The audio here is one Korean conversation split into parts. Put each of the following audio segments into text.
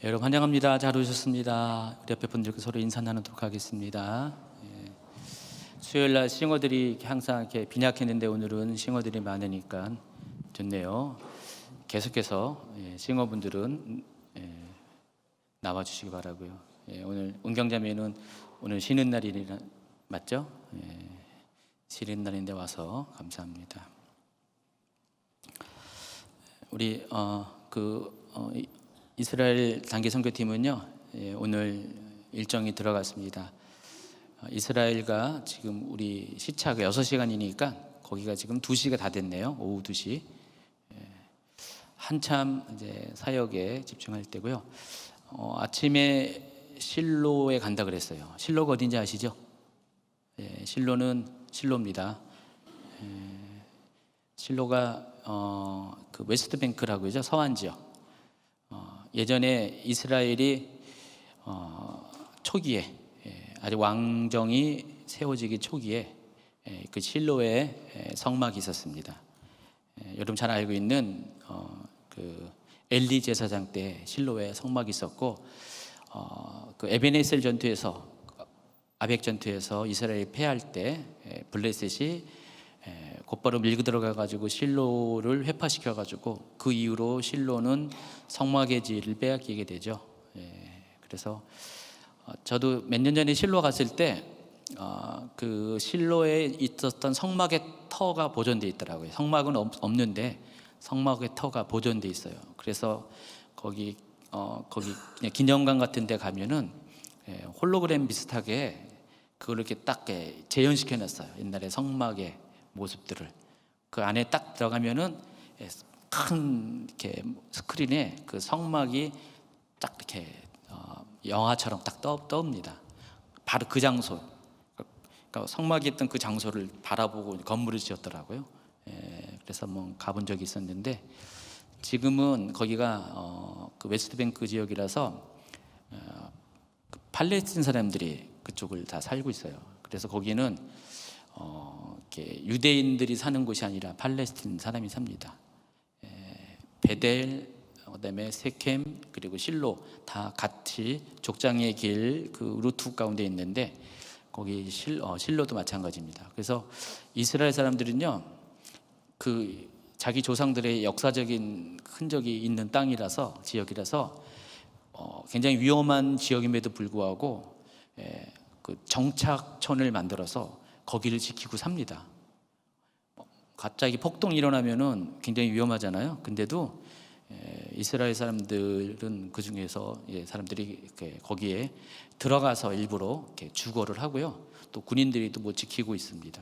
여러분 환영합니다. 잘 오셨습니다. 우리 옆에 분들께 서로 인사 나누도록 하겠습니다. 수요일 날 싱어들이 항상 이렇게 빈약했는데 오늘은 싱어들이 많으니까 좋네요. 계속해서 싱어분들은 나와 주시기 바라고요. 오늘 은경자매는 오늘 쉬는 날이라 맞죠? 쉬는 날인데 와서 감사합니다. 우리 이스라엘 단기 선교팀은요, 오늘 일정이 들어갔습니다. 이스라엘과 지금 우리 시차가 6시간이니까 거기가 지금 2시가 다 됐네요. 오후 2시. 한참 이제 사역에 집중할 때고요. 아침에 실로에 간다 그랬어요. 실로가 어딘지 아시죠? 실로는 실로입니다. 실로가 그 웨스트뱅크라고 하죠. 서안 지역. 예전에 이스라엘이 초기에 아직 왕정이 세워지기 초기에 그 실로에 성막이 있었습니다. 여러분 잘 알고 있는 그 엘리 제사장 때 실로에 성막이 있었고, 그 에베네셀 전투에서 아벡 전투에서 이스라엘이 패할 때 블레셋이 곧바로 밀고 들어가 가지고 실로를 회파시켜 가지고 그 이후로 실로는 성막의 지위를 빼앗기게 되죠. 그래서 저도 몇 년 전에 실로 갔을 때 그 실로에 있었던 성막의 터가 보존돼 있더라고요. 성막은 없는데 성막의 터가 보존돼 있어요. 그래서 거기 그냥 기념관 같은 데 가면은 홀로그램 비슷하게 그걸 이렇게 딱 재현시켜 놨어요. 옛날에 성막의 모습들을. 그 안에 딱 들어가면은 큰 이렇게 스크린에 그 성막이 딱 이렇게 영화처럼 딱 떠옵니다. 바로 그 장소. 그러니까 성막이 있던 그 장소를 바라보고 건물을 지었더라고요. 그래서 뭐 가본 적이 있었는데, 지금은 거기가 그 웨스트뱅크 지역이라서 그 팔레스틴 사람들이 그쪽을 다 살고 있어요. 그래서 거기는 이렇게 유대인들이 사는 곳이 아니라 팔레스틴 사람이 삽니다. 베델, 그다음에 세켐, 그리고 실로 다 같이 족장의 길 그 루트 가운데 있는데, 거기 실로도 마찬가지입니다. 그래서 이스라엘 사람들은요, 그 자기 조상들의 역사적인 흔적이 있는 땅이라서, 지역이라서 굉장히 위험한 지역임에도 불구하고 그 정착촌을 만들어서 거기를 지키고 삽니다. 갑자기 폭동이 일어나면은 굉장히 위험하잖아요. 근데도 이스라엘 사람들은 그 중에서 사람들이 거기에 들어가서 일부러 이렇게 주거를 하고요. 또 군인들이 또 뭐 지키고 있습니다.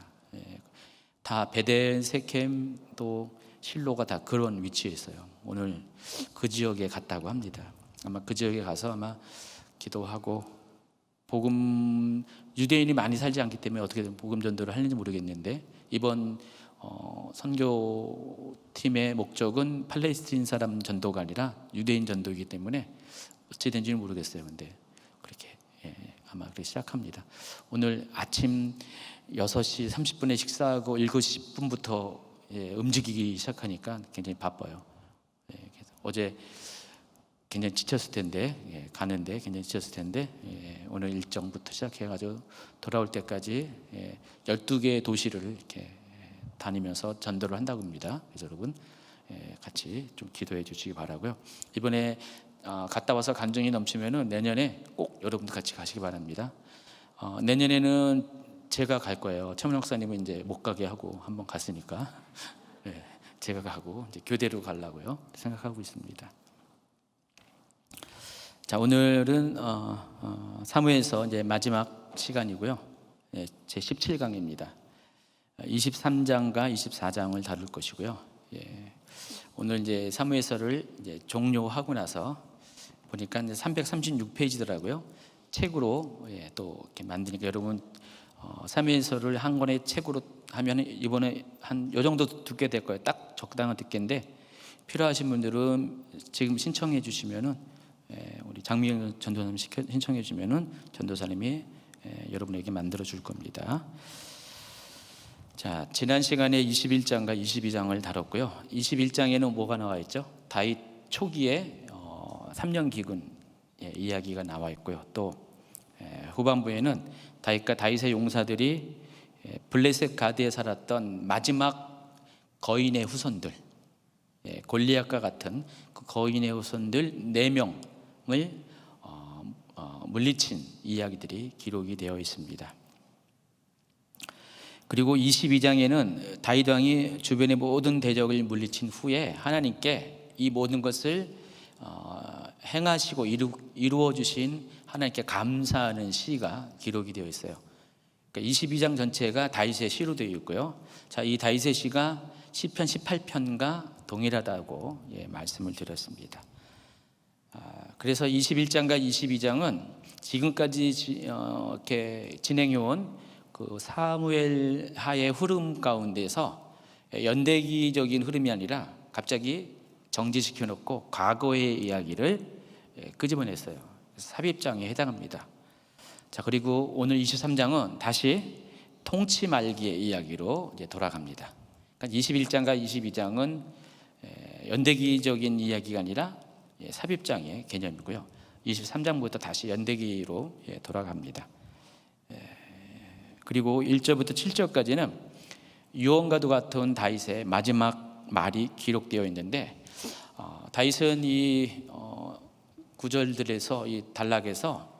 다 베델, 세켐, 또 실로가 다 그런 위치에 있어요. 오늘 그 지역에 갔다고 합니다. 아마 그 지역에 가서 아마 기도하고, 복음, 유대인이 많이 살지 않기 때문에 어떻게 복음 전도를 하는지 모르겠는데, 이번 선교팀의 목적은 팔레스틴 사람 전도가 아니라 유대인 전도이기 때문에 어찌 된지는 모르겠어요. 근데 그렇게 아마 그렇게 시작합니다. 오늘 아침 6시 30분에 식사하고 7시 10분부터 움직이기 시작하니까 굉장히 바빠요. 어제 굉장히 지쳤을 텐데, 가는데 굉장히 지쳤을 텐데, 오늘 일정부터 시작해가지고 돌아올 때까지 12개의 도시를 이렇게 다니면서 전도를 한다고 합니다. 그래서 여러분 같이 좀 기도해 주시기 바라고요. 이번에 갔다 와서 감정이 넘치면은 내년에 꼭 여러분들 같이 가시기 바랍니다. 내년에는 제가 갈 거예요. 최문 목사님은 이제 못 가게 하고 한번 갔으니까 제가 가고 이제 교대로 가려고요 생각하고 있습니다. 자, 오늘은 사무엘서 이제 마지막 시간이고요. 제 17강입니다. 23장과 24장을 다룰 것이고요. 오늘 이제 사무엘서를 이제 종료하고 나서 보니까 이제 336페이지더라고요. 책으로 또 이렇게 만드니까 여러분 사무엘서를 한 권의 책으로 하면 이번에 한 요 정도 듣게 될 거예요. 딱 적당한 듣기인데, 필요하신 분들은 지금 신청해 주시면은 우리 장미영 전도사님 신청해 주시면은 전도사님이 여러분에게 만들어 줄 겁니다. 자, 지난 시간에 21장과 22장을 다뤘고요. 21장에는 뭐가 나와 있죠? 다윗 초기에 3년 기근 이야기가 나와 있고요. 또 후반부에는 다윗과 다윗의 용사들이 블레셋 가드에 살았던 마지막 거인의 후손들, 골리앗과 같은 그 거인의 후손들 4명을 물리친 이야기들이 기록이 되어 있습니다. 그리고 22장에는 다윗 왕이 주변의 모든 대적을 물리친 후에 하나님께 이 모든 것을 행하시고 이루어 주신 하나님께 감사하는 시가 기록이 되어 있어요. 그러니까 22장 전체가 다윗의 시로 되어 있고요. 자, 이 다윗의 시가 시편 18편과 동일하다고 말씀을 드렸습니다. 그래서 21장과 22장은 지금까지 이렇게 진행해온 그 사무엘 하의 흐름 가운데서 연대기적인 흐름이 아니라 갑자기 정지시켜 놓고 과거의 이야기를 끄집어냈어요. 삽입장에 해당합니다. 자, 그리고 오늘 23장은 다시 통치 말기의 이야기로 이제 돌아갑니다. 그러니까 21장과 22장은 연대기적인 이야기가 아니라 삽입장의 개념이고요. 23장부터 다시 연대기로 돌아갑니다. 그리고 1절부터 7절까지는 유언과도 같은 다윗의 마지막 말이 기록되어 있는데, 다윗은 이 구절들에서 이 단락에서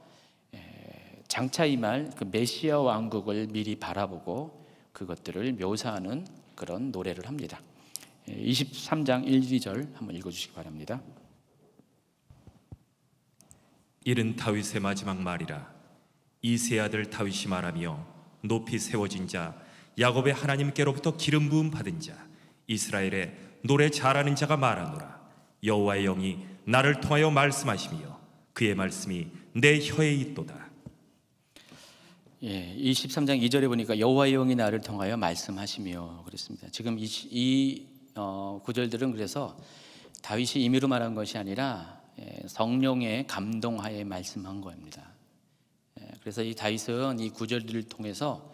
장차 임할 그 메시아 왕국을 미리 바라보고 그것들을 묘사하는 그런 노래를 합니다. 23장 1, 2절 한번 읽어주시기 바랍니다. 이른 다윗의 마지막 말이라. 이새의 아들 다윗이 말하며 높이 세워진 자, 야곱의 하나님께로부터 기름 부음 받은 자, 이스라엘의 노래 잘하는 자가 말하노라. 여호와의 영이 나를 통하여 말씀하시며 그의 말씀이 내 혀에 있도다. 23장 2절에 보니까 여호와의 영이 나를 통하여 말씀하시며 그랬습니다. 지금 이 구절들은 그래서 다윗이 임의로 말한 것이 아니라 성령의 감동하에 말씀한 겁니다. 그래서 이 다윗은 이 구절들을 통해서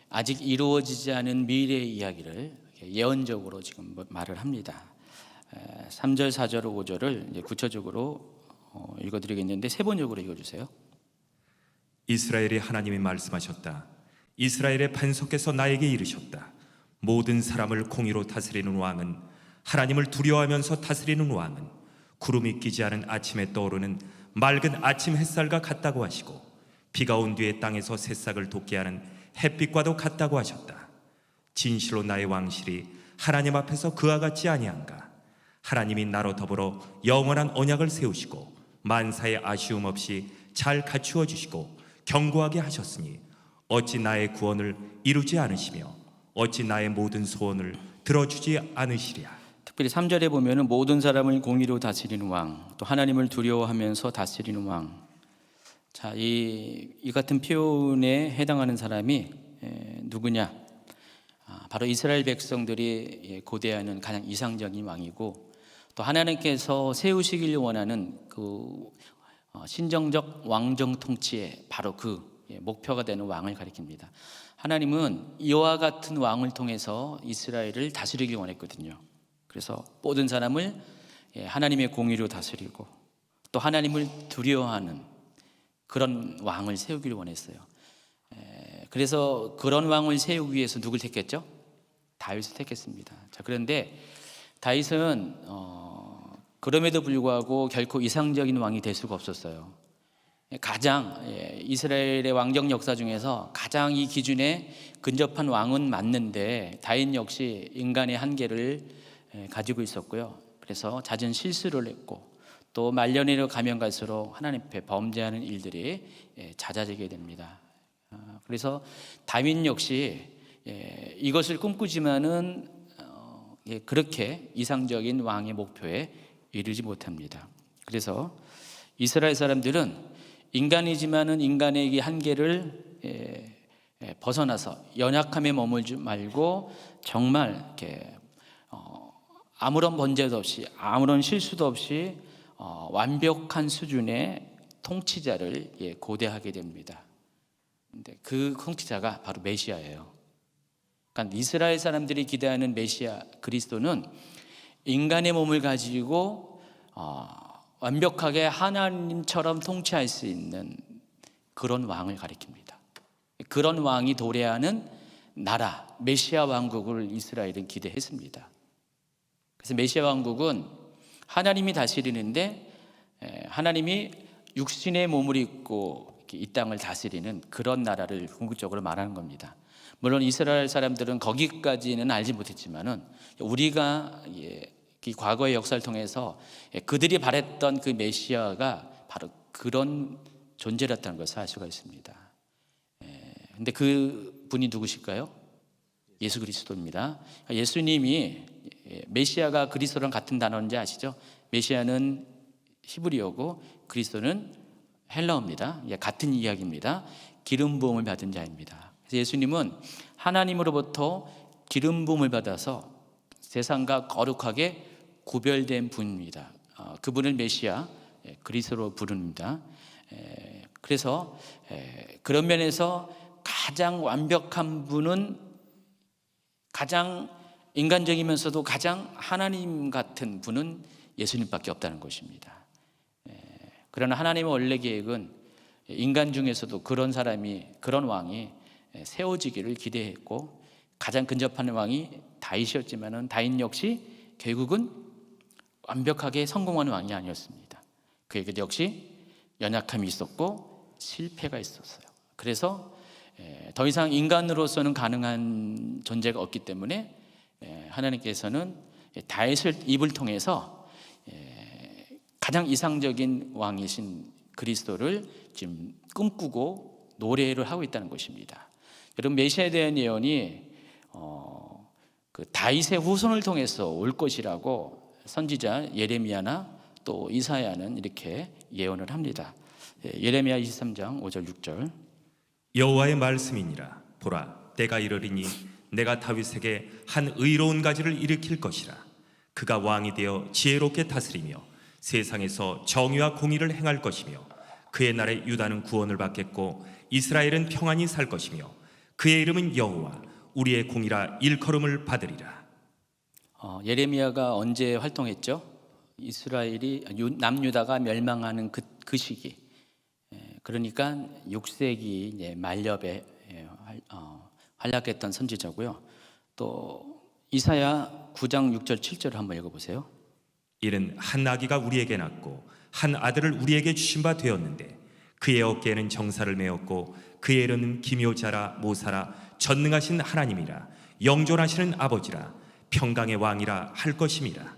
아직 이루어지지 않은 미래의 이야기를 예언적으로 지금 말을 합니다. 3절, 4절, 5절을 이제 구체적으로 읽어드리겠는데 세 번역으로 읽어주세요. 이스라엘의 하나님이 말씀하셨다. 이스라엘의 반석께서 나에게 이르셨다. 모든 사람을 공의로 다스리는 왕은, 하나님을 두려워하면서 다스리는 왕은 구름이 끼지 않은 아침에 떠오르는 맑은 아침 햇살과 같다고 하시고, 비가 온 뒤에 땅에서 새싹을 돋게 하는 햇빛과도 같다고 하셨다. 진실로 나의 왕실이 하나님 앞에서 그와 같지 아니한가. 하나님이 나로 더불어 영원한 언약을 세우시고 만사의 아쉬움 없이 잘 갖추어 주시고 견고하게 하셨으니 어찌 나의 구원을 이루지 않으시며 어찌 나의 모든 소원을 들어주지 않으시랴. 특별히 3절에 보면은 모든 사람을 공의로 다스리는 왕, 또 하나님을 두려워하면서 다스리는 왕. 자, 이 같은 표현에 해당하는 사람이 누구냐? 바로 이스라엘 백성들이 고대하는 가장 이상적인 왕이고, 또 하나님께서 세우시길 원하는 그 신정적 왕정 통치의 바로 그 목표가 되는 왕을 가리킵니다. 하나님은 이와 같은 왕을 통해서 이스라엘을 다스리길 원했거든요. 그래서 모든 사람을 하나님의 공의로 다스리고 또 하나님을 두려워하는 그런 왕을 세우기를 원했어요. 그래서 그런 왕을 세우기 위해서 누굴 택했죠? 다윗을 택했습니다. 자, 그런데 다윗은 그럼에도 불구하고 결코 이상적인 왕이 될 수가 없었어요. 가장 이스라엘의 왕정 역사 중에서 가장 이 기준에 근접한 왕은 맞는데 다윗 역시 인간의 한계를 가지고 있었고요. 그래서 잦은 실수를 했고 또 말년으로 가면 갈수록 하나님 앞에 범죄하는 일들이 잦아지게 됩니다. 그래서 다윗 역시 이것을 꿈꾸지만은 그렇게 이상적인 왕의 목표에 이르지 못합니다. 그래서 이스라엘 사람들은 인간이지만은 인간의 이 한계를 벗어나서 연약함에 머물지 말고 정말 이렇게 아무런 번제도 없이 아무런 실수도 없이 완벽한 수준의 통치자를 고대하게 됩니다. 근데 그 통치자가 바로 메시아예요. 그러니까 이스라엘 사람들이 기대하는 메시아 그리스도는 인간의 몸을 가지고 완벽하게 하나님처럼 통치할 수 있는 그런 왕을 가리킵니다. 그런 왕이 도래하는 나라, 메시아 왕국을 이스라엘은 기대했습니다. 그래서 메시아 왕국은 하나님이 다스리는데 하나님이 육신의 몸을 입고 이 땅을 다스리는 그런 나라를 궁극적으로 말하는 겁니다. 물론 이스라엘 사람들은 거기까지는 알지 못했지만은 우리가 이 과거의 역사를 통해서 그들이 바랬던 그 메시아가 바로 그런 존재였다는 것을 알 수가 있습니다. 근데 그 분이 누구실까요? 예수 그리스도입니다. 예수님이 메시아가 그리스도랑 같은 단어인지 아시죠? 메시아는 히브리어고 그리스도는 헬라어입니다. 같은 이야기입니다. 기름 부음을 받은 자입니다. 그래서 예수님은 하나님으로부터 기름 부음을 받아서 세상과 거룩하게 구별된 분입니다. 그분을 메시아, 그리스도로 부릅니다. 그래서 그런 면에서 가장 완벽한 분은 가장 인간적이면서도 가장 하나님 같은 분은 예수님밖에 없다는 것입니다. 그러나 하나님의 원래 계획은 인간 중에서도 그런 사람이, 그런 왕이 세워지기를 기대했고 가장 근접하는 왕이 다윗이었지만은 다윗 역시 결국은 완벽하게 성공하는 왕이 아니었습니다. 그에게 역시 연약함이 있었고 실패가 있었어요. 그래서 더 이상 인간으로서는 가능한 존재가 없기 때문에 하나님께서는 다윗을 입을 통해서 가장 이상적인 왕이신 그리스도를 지금 꿈꾸고 노래를 하고 있다는 것입니다. 여러분, 메시아에 대한 예언이 그 다윗의 후손을 통해서 올 것이라고 선지자 예레미야나 또 이사야는 이렇게 예언을 합니다. 예레미야 23장 5절 6절. 여호와의 말씀이니라. 보라, 때가 이르리니 내가 다윗에게 한 의로운 가지를 일으킬 것이라. 그가 왕이 되어 지혜롭게 다스리며 세상에서 정의와 공의를 행할 것이며 그의 날에 유다는 구원을 받겠고 이스라엘은 평안히 살 것이며 그의 이름은 여호와 우리의 공이라 일컬음을 받으리라. 예레미야가 언제 활동했죠? 이스라엘이 남유다가 멸망하는 그 시기. 그러니까 6세기 말엽에 활약했던 선지자고요. 또 이사야 9장 6절 7절을 한번 읽어보세요. 이는 한 아기가 우리에게 낳고 한 아들을 우리에게 주신 바 되었는데 그의 어깨에는 정사를 메었고 그의 이름은 기묘자라 모사라 전능하신 하나님이라 영존하시는 아버지라 평강의 왕이라 할 것임이라.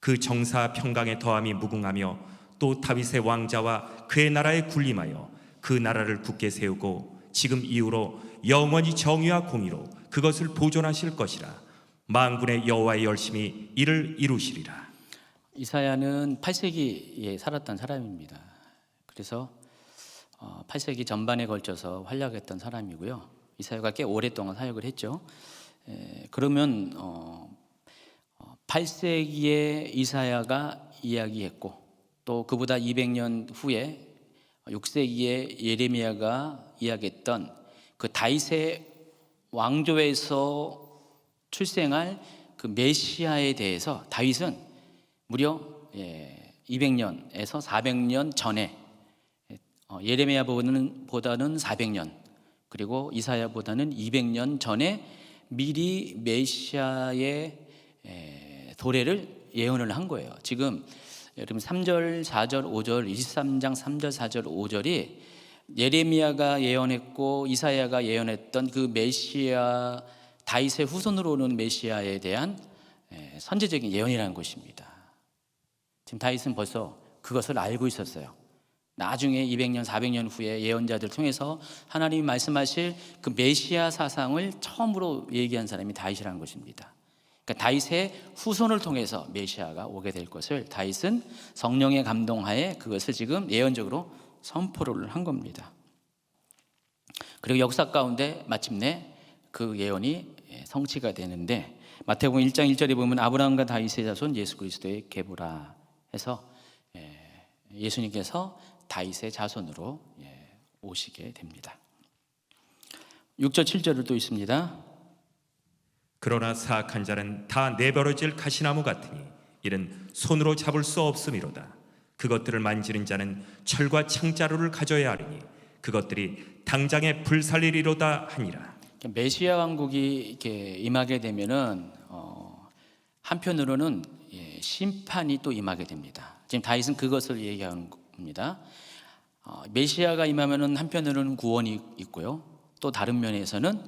그 정사 평강의 더함이 무궁하며 또 다윗의 왕자와 그의 나라에 군림하여 그 나라를 굳게 세우고 지금 이후로 영원히 정의와 공의로 그것을 보존하실 것이라. 만군의 여호와의 열심히 이를 이루시리라. 이사야는 8세기에 살았던 사람입니다. 그래서 8세기 전반에 걸쳐서 활약했던 사람이고요. 이사야가 꽤 오랫동안 사역을 했죠. 그러면 8세기에 이사야가 이야기했고 또 그보다 200년 후에 6세기에 예레미야가 이야기했던 그 다윗의 왕조에서 출생할 그 메시아에 대해서 다윗은 무려 200년에서 400년 전에 예레미야보다는 400년 그리고 이사야보다는 200년 전에 미리 메시아의 도래를 예언을 한 거예요. 지금 여러분 3절, 4절, 5절, 23장 3절, 4절, 5절이 예레미야가 예언했고 이사야가 예언했던 그 메시아 다윗의 후손으로 오는 메시아에 대한 선제적인 예언이라는 것입니다. 지금 다윗은 벌써 그것을 알고 있었어요. 나중에 200년, 400년 후에 예언자들 통해서 하나님이 말씀하실 그 메시아 사상을 처음으로 얘기한 사람이 다윗이라는 것입니다. 그러니까 다윗의 후손을 통해서 메시아가 오게 될 것을 다윗은 성령의 감동하에 그것을 지금 예언적으로 선포를 한 겁니다. 그리고 역사 가운데 마침내 그 예언이 성취가 되는데 마태복음 1장 1절에 보면 아브라함과 다윗의 자손 예수 그리스도의 계보라 해서 예수님께서 다윗의 자손으로 오시게 됩니다. 6절 7절을 또 있습니다. 그러나 사악한 자는 다 내버려질 가시나무 같으니 이는 손으로 잡을 수 없음이로다. 그것들을 만지는 자는 철과 창자루를 가져야 하리니 그것들이 당장에 불살리리로다 하니라. 메시아 왕국이 이렇게 임하게 되면은 한편으로는 심판이 또 임하게 됩니다. 지금 다윗은 그것을 얘기하는 겁니다. 메시아가 임하면은 한편으로는 구원이 있고요, 또 다른 면에서는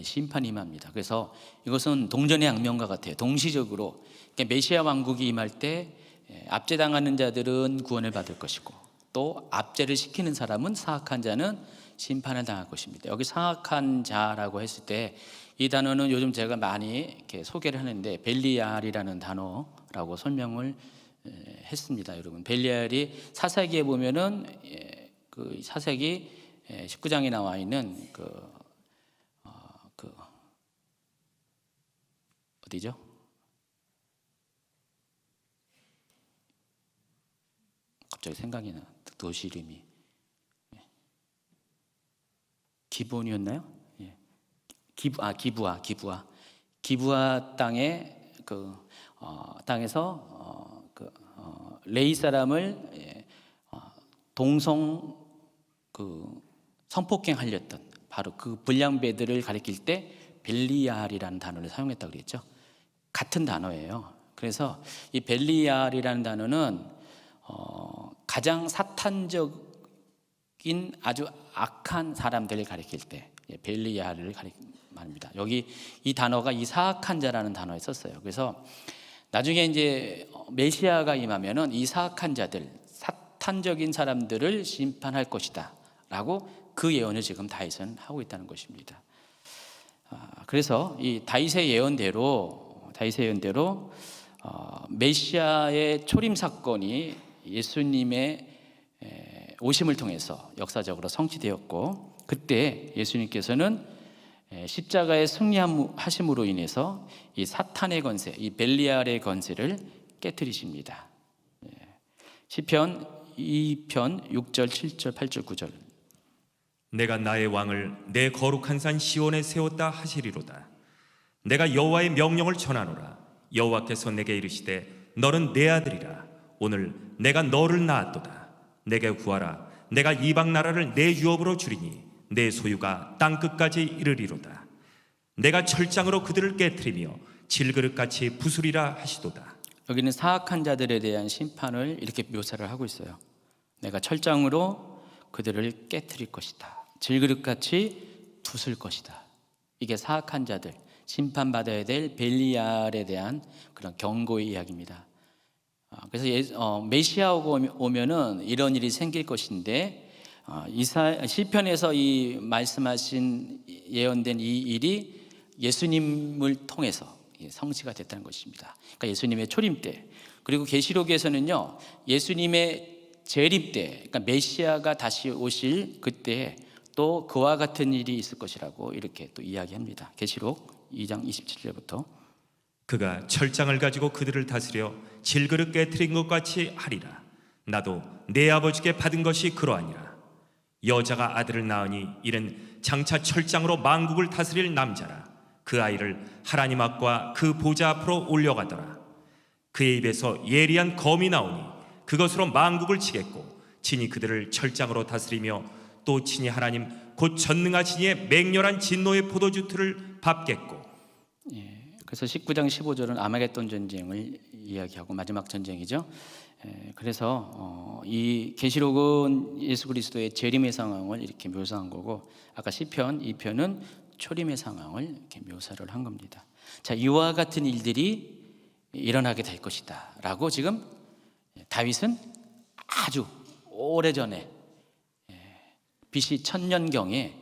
심판이 임합니다. 그래서 이것은 동전의 양면과 같아요. 동시적으로 메시아 왕국이 임할 때 압제당하는 자들은 구원을 받을 것이고, 또 압제를 시키는 사람은, 사악한 자는 심판을 당할 것입니다. 여기 사악한 자라고 했을 때 이 단어는 요즘 제가 많이 이렇게 소개를 하는데 벨리알이라는 단어라고 설명을 했습니다. 여러분, 벨리알이 사사기에 보면은 그 사사기 19장에 나와 있는 어디죠? 갑자기 생각이 나. 도시 이름이 기본이었나요? 기부아 땅에 땅에서 레이 사람을 동성 성폭행하렸던 바로 그 불량배들을 가리킬 때 벨리알이라는 단어를 사용했다고 그랬죠. 같은 단어예요. 그래서 이 벨리알이라는 단어는 가장 사탄적인 아주 악한 사람들을 가리킬 때 벨리알을 말합니다. 여기 이 단어가 이 사악한 자라는 단어에 썼어요. 그래서 나중에 이제 메시아가 임하면은 이 사악한 자들, 사탄적인 사람들을 심판할 것이다 라고 그 예언을 지금 다윗은 하고 있다는 것입니다. 그래서 이 다윗의 예언대로 메시아의 초림 사건이 예수님의 오심을 통해서 역사적으로 성취되었고, 그때 예수님께서는 십자가의 승리하심으로 인해서 이 사탄의 권세, 이 벨리알의 권세를 깨뜨리십니다. 시편 2편 6절, 7절, 8절, 9절. 내가 나의 왕을 내 거룩한 산 시온에 세웠다 하시리로다. 내가 여호와의 명령을 전하노라. 여호와께서 내게 이르시되 너는 내 아들이라. 오늘 내가 너를 낳았도다. 내게 구하라. 내가 이방 나라를 내 유업으로 주리니 내 소유가 땅 끝까지 이르리로다. 내가 철장으로 그들을 깨트리며 질그릇같이 부수리라 하시도다. 여기는 사악한 자들에 대한 심판을 이렇게 묘사를 하고 있어요. 내가 철장으로 그들을 깨트릴 것이다. 질그릇같이 부술 것이다. 이게 사악한 자들, 심판받아야 될 벨리알에 대한 그런 경고의 이야기입니다. 그래서 메시아가 오면은 이런 일이 생길 것인데, 시편에서 이 말씀하신 예언된 이 일이 예수님을 통해서 성취가 됐다는 것입니다. 그러니까 예수님의 초림 때, 그리고 계시록에서는요 예수님의 재림 때, 그러니까 메시아가 다시 오실 그때 또 그와 같은 일이 있을 것이라고 이렇게 또 이야기합니다. 계시록 2장 27절부터 그가 철장을 가지고 그들을 다스려 질그릇 깨트린 것 같이 하리라. 나도 내 아버지께 받은 것이 그러하니라. 여자가 아들을 낳으니 이는 장차 철장으로 만국을 다스릴 남자라. 그 아이를 하나님 앞과 그 보좌 앞으로 올려가더라. 그의 입에서 예리한 검이 나오니 그것으로 만국을 치겠고, 친히 그들을 철장으로 다스리며 또 친히 하나님 곧 전능하신 이의 맹렬한 진노의 포도주 틀을 밟겠고. 그래서 19장 15절은 아마겟돈 전쟁을 이야기하고 마지막 전쟁이죠. 그래서 이 계시록은 예수 그리스도의 재림의 상황을 이렇게 묘사한 거고, 아까 시편 2편은 초림의 상황을 이렇게 묘사를 한 겁니다. 자, 이와 같은 일들이 일어나게 될 것이다 라고 지금 다윗은 아주 오래전에 BC 1000년경에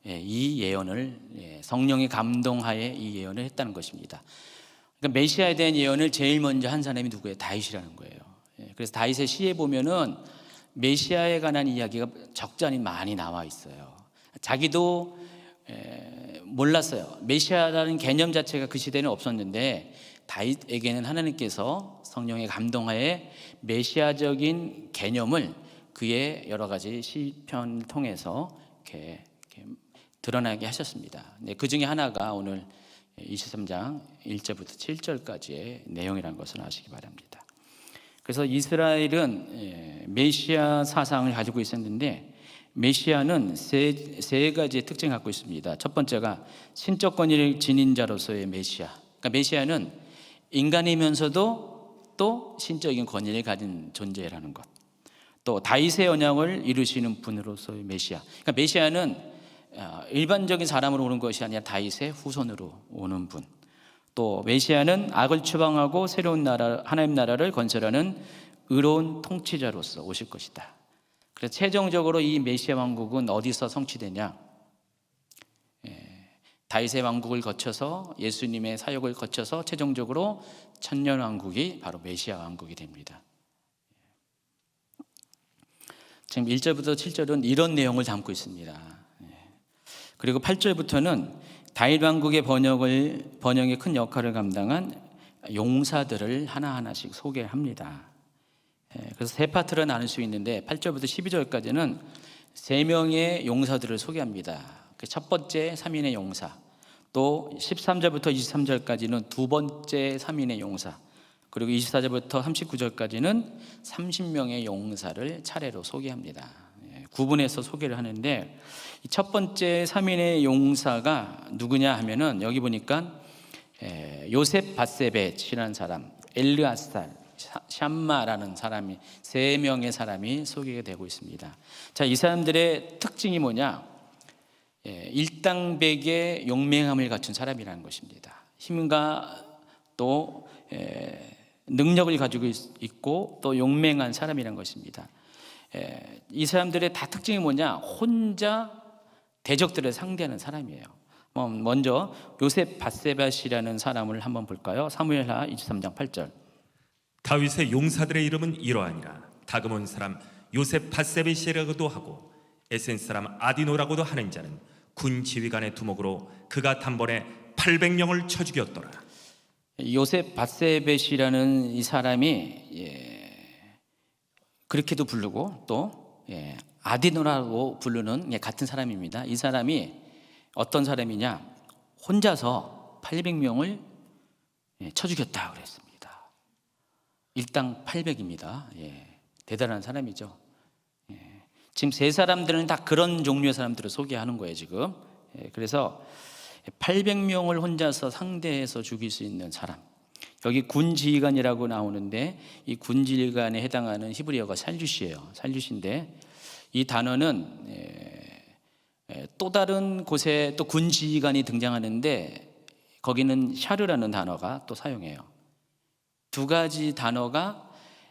이 예언을, 성령의 감동하에 이 예언을 했다는 것입니다. 그러니까 메시아에 대한 예언을 제일 먼저 한 사람이 누구예요? 다윗이라는 거예요. 그래서 다윗의 시에 보면은 메시아에 관한 이야기가 적잖이 많이 나와 있어요. 자기도 몰랐어요. 메시아라는 개념 자체가 그 시대는 없었는데 다윗에게는 하나님께서 성령의 감동하에 메시아적인 개념을 그의 여러 가지 시편을 통해서 이렇게 드러나게 하셨습니다. 그 중에 하나가 오늘 23장 1절부터 7절까지의 내용이라는 것을 아시기 바랍니다. 그래서 이스라엘은 메시아 사상을 가지고 있었는데 메시아는 세 가지의 특징을 갖고 있습니다. 첫 번째가 신적 권위를 지닌 자로서의 메시아. 그러니까 메시아는 인간이면서도 또 신적인 권위를 가진 존재라는 것. 또 다윗의 언약을 이루시는 분으로서의 메시아. 그러니까 메시아는 일반적인 사람으로 오는 것이 아니라 다윗의 후손으로 오는 분. 또 메시아는 악을 추방하고 새로운 나라, 하나님 나라를 건설하는 의로운 통치자로서 오실 것이다. 그래서 최종적으로 이 메시아 왕국은 어디서 성취되냐? 다윗의 왕국을 거쳐서 예수님의 사역을 거쳐서 최종적으로 천년 왕국이 바로 메시아 왕국이 됩니다. 지금 1절부터 7절은 이런 내용을 담고 있습니다. 그리고 8절부터는 다윗 왕국의 번영에 큰 역할을 감당한 용사들을 하나하나씩 소개합니다. 그래서 세 파트로 나눌 수 있는데 8절부터 12절까지는 세 명의 용사들을 소개합니다. 첫 번째 3인의 용사, 또 13절부터 23절까지는 두 번째 3인의 용사, 그리고 24절부터 39절까지는 30명의 용사를 차례로 소개합니다. 구분해서 소개를 하는데 첫 번째 3인의 용사가 누구냐 하면은 여기 보니까 요셉 바세벳이라는 사람, 엘르아살, 샴마라는 사람이 세 명의 사람이 소개가 되고 있습니다. 자, 이 사람들의 특징이 뭐냐? 일당백의 용맹함을 갖춘 사람이라는 것입니다. 힘과 또 능력을 가지고 있고 또 용맹한 사람이라는 것입니다. 이 사람들의 다 특징이 뭐냐? 혼자 대적들을 상대하는 사람이에요. 먼저 요셉 바세밧이라는 사람을 한번 볼까요? 사무엘하 23장 8절. 다윗의 용사들의 이름은 이러하니라. 다그몬 사람 요셉 바세벳이라고도 하고 에센 사람 아디노라고도 하는 자는 군 지휘관의 두목으로 그가 단번에 800명을 쳐 죽였더라. 요셉 바세벳이라는 이 사람이 그렇게도 부르고 또 아디노라고 부르는 같은 사람입니다. 이 사람이 어떤 사람이냐? 혼자서 800명을 쳐 죽였다 그랬습니다. 일당 800입니다. 대단한 사람이죠. 지금 세 사람들은 다 그런 종류의 사람들을 소개하는 거예요, 지금. 그래서 800명을 혼자서 상대해서 죽일 수 있는 사람. 여기 군지휘관이라고 나오는데 이 군지휘관에 해당하는 히브리어가 살류시예요. 살류시인데 이 단어는 또 다른 곳에 또 군지휘관이 등장하는데 거기는 샤르라는 단어가 또 사용해요. 두 가지 단어가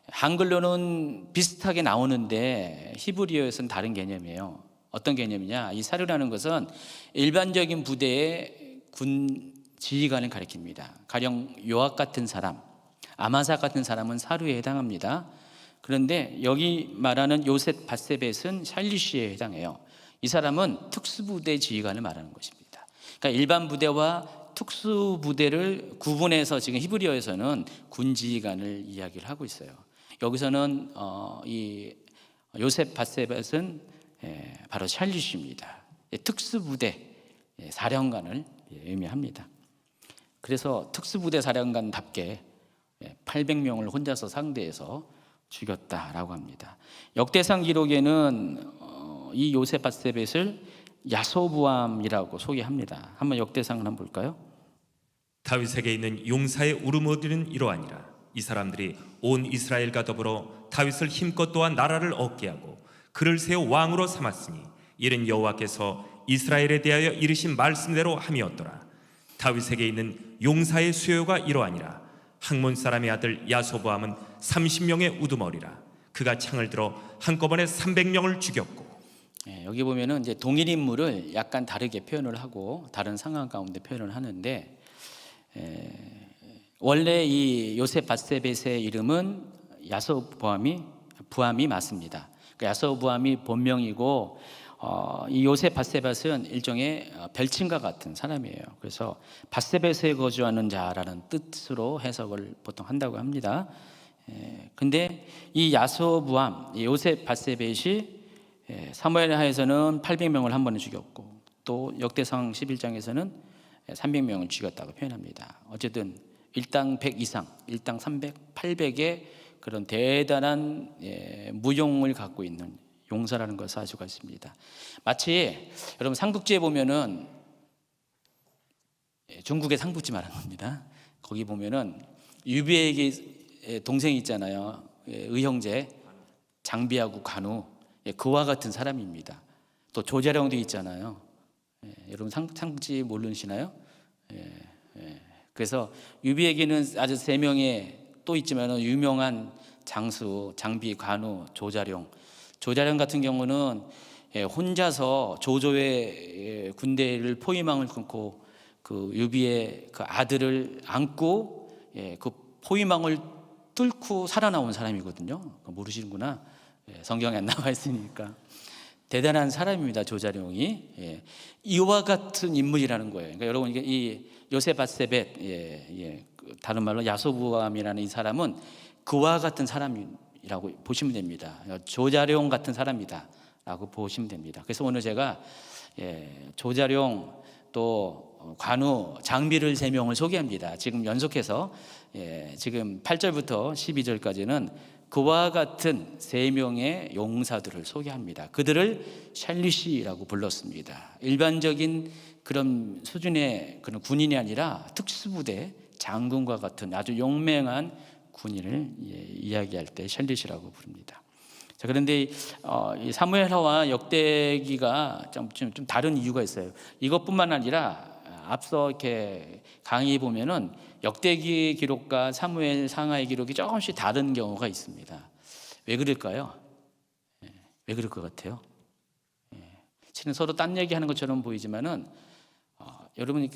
한글로는 비슷하게 나오는데 히브리어에서는 다른 개념이에요. 어떤 개념이냐? 이 사류라는 것은 일반적인 부대의 군 지휘관을 가리킵니다. 가령 요압 같은 사람, 아마사 같은 사람은 사류에 해당합니다. 그런데 여기 말하는 요셉 바세벳은 샬리시에 해당해요. 이 사람은 특수부대 지휘관을 말하는 것입니다. 그러니까 일반 부대와 특수부대를 구분해서 지금 히브리어에서는 군지휘관을 이야기를 하고 있어요. 여기서는 이 요셉 바세벳은 바로 샬리시입니다. 특수부대 사령관을 의미합니다. 그래서 특수부대 사령관답게 800명을 혼자서 상대해서 죽였다라고 합니다. 역대상 기록에는 이 요셉 바세벳을 야소부암이라고 소개합니다. 한번 역대상을 한번 볼까요? 다윗에게 있는 용사의 울음어들은 이러하니라. 이 사람들이 온 이스라엘과 더불어 다윗을 힘껏 도와 나라를 얻게 하고 그를 세워 왕으로 삼았으니 이는 여호와께서 이스라엘에 대하여 이르신 말씀대로 함이었더라. 다윗에게 있는 용사의 수요가 이러하니라. 학몬 사람의 아들 야소보암은 30명의 우두머리라. 그가 창을 들어 한꺼번에 300명을 죽였고. 여기 보면은 이제 동일 인물을 약간 다르게 표현을 하고 다른 상황 가운데 표현을 하는데 원래 이 요셉 바세벳의 이름은 부암이 맞습니다. 그러니까 야소부암이 본명이고 이 요셉 바세벳은 일종의 별칭과 같은 사람이에요. 그래서 바세벳에 거주하는 자라는 뜻으로 해석을 보통 한다고 합니다. 근데 이 야소부암, 이 요셉 바세벳이 사무엘하에서는 800명을 한 번에 죽였고 또 역대상 11장에서는 300명을 죽였다고 표현합니다. 어쨌든 일당 100 이상, 일당 300, 800의 그런 대단한 무용을 갖고 있는 용사라는 것을 알 수가 있습니다. 마치 여러분 삼국지에 보면은 중국의 상북지 말하는 겁니다. 거기 보면은 유비에게 동생이 있잖아요. 의형제 장비하고 관우, 그와 같은 사람입니다. 또 조자룡도 있잖아요. 여러분 삼국지 모르시나요? 그래서 유비에게는 아주 세 명의 또 있지만 유명한 장수, 장비, 관우, 조자룡. 조자룡 같은 경우는 혼자서 조조의 군대를 포위망을 끊고 그 유비의 그 아들을 안고 그 포위망을 뚫고 살아나온 사람이거든요. 모르시는구나. 성경에 안 나와 있으니까. 대단한 사람입니다. 조자룡이. 이와 같은 인물이라는 거예요. 그러니까 여러분 이 요세밧세벳, 다른 말로 야소부암이라는 이 사람은 그와 같은 사람이라고 보시면 됩니다. 조자룡 같은 사람이다라고 보시면 됩니다. 그래서 오늘 제가 조자룡 또 관우, 장비를 세 명을 소개합니다. 지금 연속해서 지금 8절부터 12절까지는 그와 같은 세 명의 용사들을 소개합니다. 그들을 샬리시라고 불렀습니다. 일반적인 그런 수준의 그런 군인이 아니라 특수부대 장군과 같은 아주 용맹한 군인을 이야기할 때 샬리시라고 부릅니다. 자, 그런데 이 사무엘하와 역대기가 좀 다른 이유가 있어요. 이것뿐만 아니라 앞서 이렇게 강의 보면은 역대기 기록과 사무엘 상하의 기록이 조금씩 다른 경우가 있습니다. 왜 그럴까요? 왜 그럴 것 같아요? 실은 서로 딴 얘기하는 것처럼 보이지만은 여러분이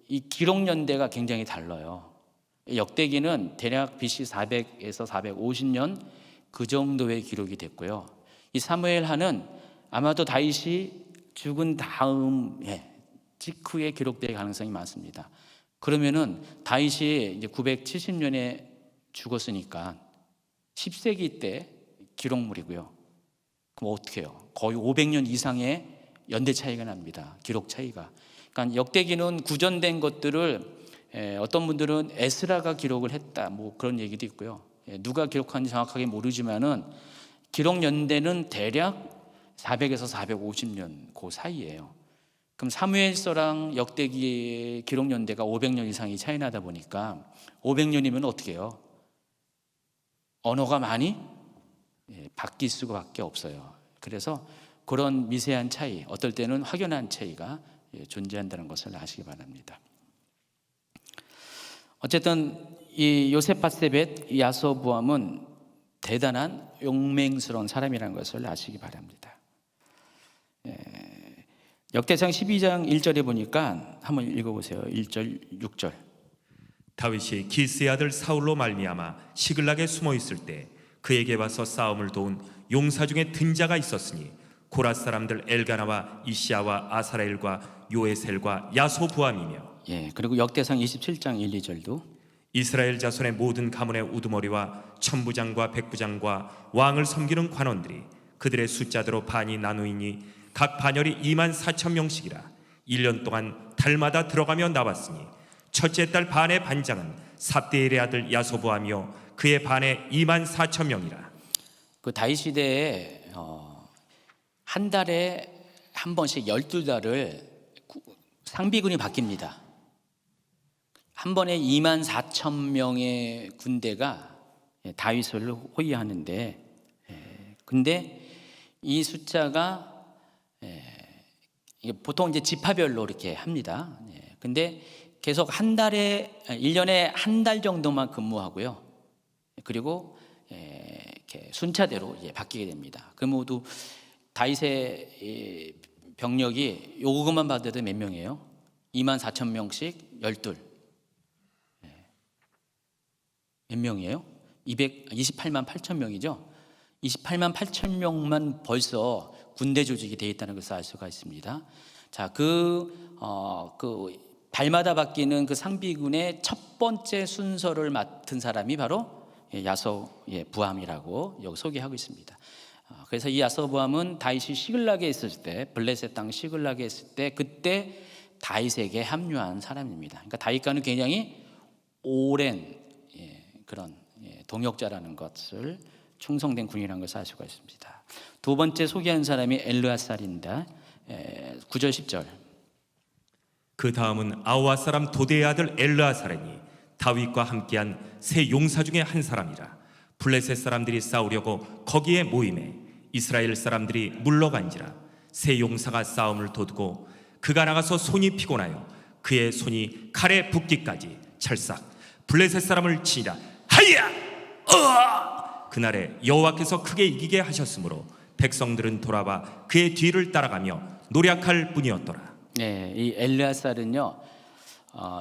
이 기록 연대가 굉장히 달라요. 역대기는 대략 BC 400에서 450년 그 정도의 기록이 됐고요. 이 사무엘하는 아마도 다윗이 죽은 다음에 직후에 기록될 가능성이 많습니다. 그러면은 다윗이 이제 970년에 죽었으니까 10세기 때 기록물이고요. 그럼 어떻게 해요? 거의 500년 이상의 연대 차이가 납니다. 기록 차이가. 그러니까 역대기는 구전된 것들을 어떤 분들은 에스라가 기록을 했다, 뭐 그런 얘기도 있고요. 누가 기록한지 정확하게 모르지만은 기록 연대는 대략 400에서 450년 그 사이예요. 그럼 사무엘서랑 역대기의 기록 연대가 500년 이상이 차이 나다 보니까 500년이면 어떻게 해요? 언어가 많이 바뀔 수밖에 없어요. 그래서 그런 미세한 차이, 어떨 때는 확연한 차이가 존재한다는 것을 아시기 바랍니다. 어쨌든 이 요세밧세벳 야소부암은 대단한 용맹스러운 사람이라는 것을 아시기 바랍니다. 역대상 12장 1절에 보니까 한번 읽어보세요. 1절, 6절. 다윗이 기스의 아들 사울로 말미암아 시글락에 숨어 있을 때 그에게 와서 싸움을 도운 용사 중에 든 자가 있었으니 고라 사람들 엘가나와 이시야와 아사렐과 요에셀과 야소부암이며. 그리고 역대상 27장 1, 2절도 이스라엘 자손의 모든 가문의 우두머리와 천부장과 백부장과 왕을 섬기는 관원들이 그들의 숫자대로 반이 나누이니 각 반열이 24,000명씩이라 1년 동안 달마다 들어가며 나왔으니 첫째 달 반의 반장은 삽디엘의 아들 야소부암이요 그의 반에 24,000명이라. 그 다윗 시대에 한 달에 한 번씩 12달을 상비군이 바뀝니다. 한 번에 24,000명의 군대가 다윗을 호위하는데, 근데 이 숫자가 보통 이제 지파별로 이렇게 합니다. 근데 계속 한 달에 1년에 한 달 정도만 근무하고요. 그리고 이렇게 순차대로 바뀌게 됩니다. 그 모두 다윗의 병력이 요것만 받아도 몇 명이에요? 24,000명씩 12. 몇 명이에요? 28만 8천 명이죠. 28만 8천 명만 벌써 군대 조직이 되어 있다는 것을 알 수가 있습니다. 자, 그 달마다 바뀌는 그 상비군의 첫 번째 순서를 맡은 사람이 바로 야소부암이라고 여기 소개하고 있습니다. 그래서 이 야소부암은 다윗이 시글락에 있을 때, 블레셋 땅 시글락에 있을 때 그때 다윗에게 합류한 사람입니다. 그러니까 다윗과는 굉장히 오랜 그런 동역자라는 것을, 충성된 군인이라는 것을 알 수가 있습니다. 두 번째 소개한 사람이 엘르아살입니다. 9절 10절. 그 다음은 아우아 사람 도대의 아들 엘르아살이니 다윗과 함께한 세 용사 중에 한 사람이라. 블레셋 사람들이 싸우려고 거기에 모임에 이스라엘 사람들이 물러간지라. 세 용사가 싸움을 도두고 그가 나가서 손이 피곤하여 그의 손이 칼에 붓기까지 찰싹 블레셋 사람을 치니라. 하야! 그날에 여호와께서 크게 이기게 하셨으므로 백성들은 돌아와 그의 뒤를 따라가며 노력할 뿐이었더라. 네, 이 엘르아살은요,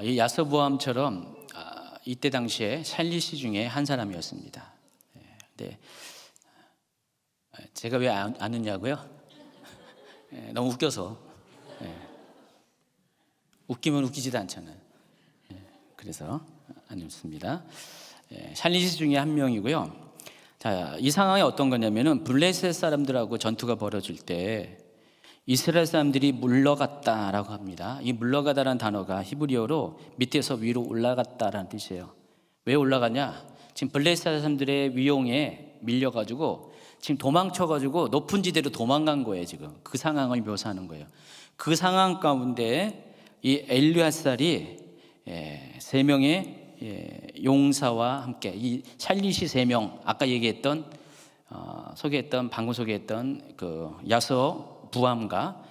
이 야서보암처럼 이때 당시에 샬리시 중에 한 사람이었습니다. 네, 제가 왜 아느냐고요? 너무 웃겨서. 웃기면 웃기지도 않잖아요. 그래서 안 웃습니다. 샬리시 중에 한 명이고요. 자, 이 상황이 어떤 거냐면은 블레셋 사람들하고 전투가 벌어질 때 이스라엘 사람들이 물러갔다라고 합니다. 이 물러가다라는 단어가 히브리어로 밑에서 위로 올라갔다라는 뜻이에요. 왜 올라가냐? 지금 블레셋 사람들의 위용에 밀려가지고 지금 도망쳐가지고 높은 지대로 도망간 거예요. 지금 그 상황을 묘사하는 거예요. 그 상황 가운데 이 엘르아살이 세 명의 용사와 함께 이 샬리시 세 명, 아까 얘기했던 방금 소개했던 그 야서 부함과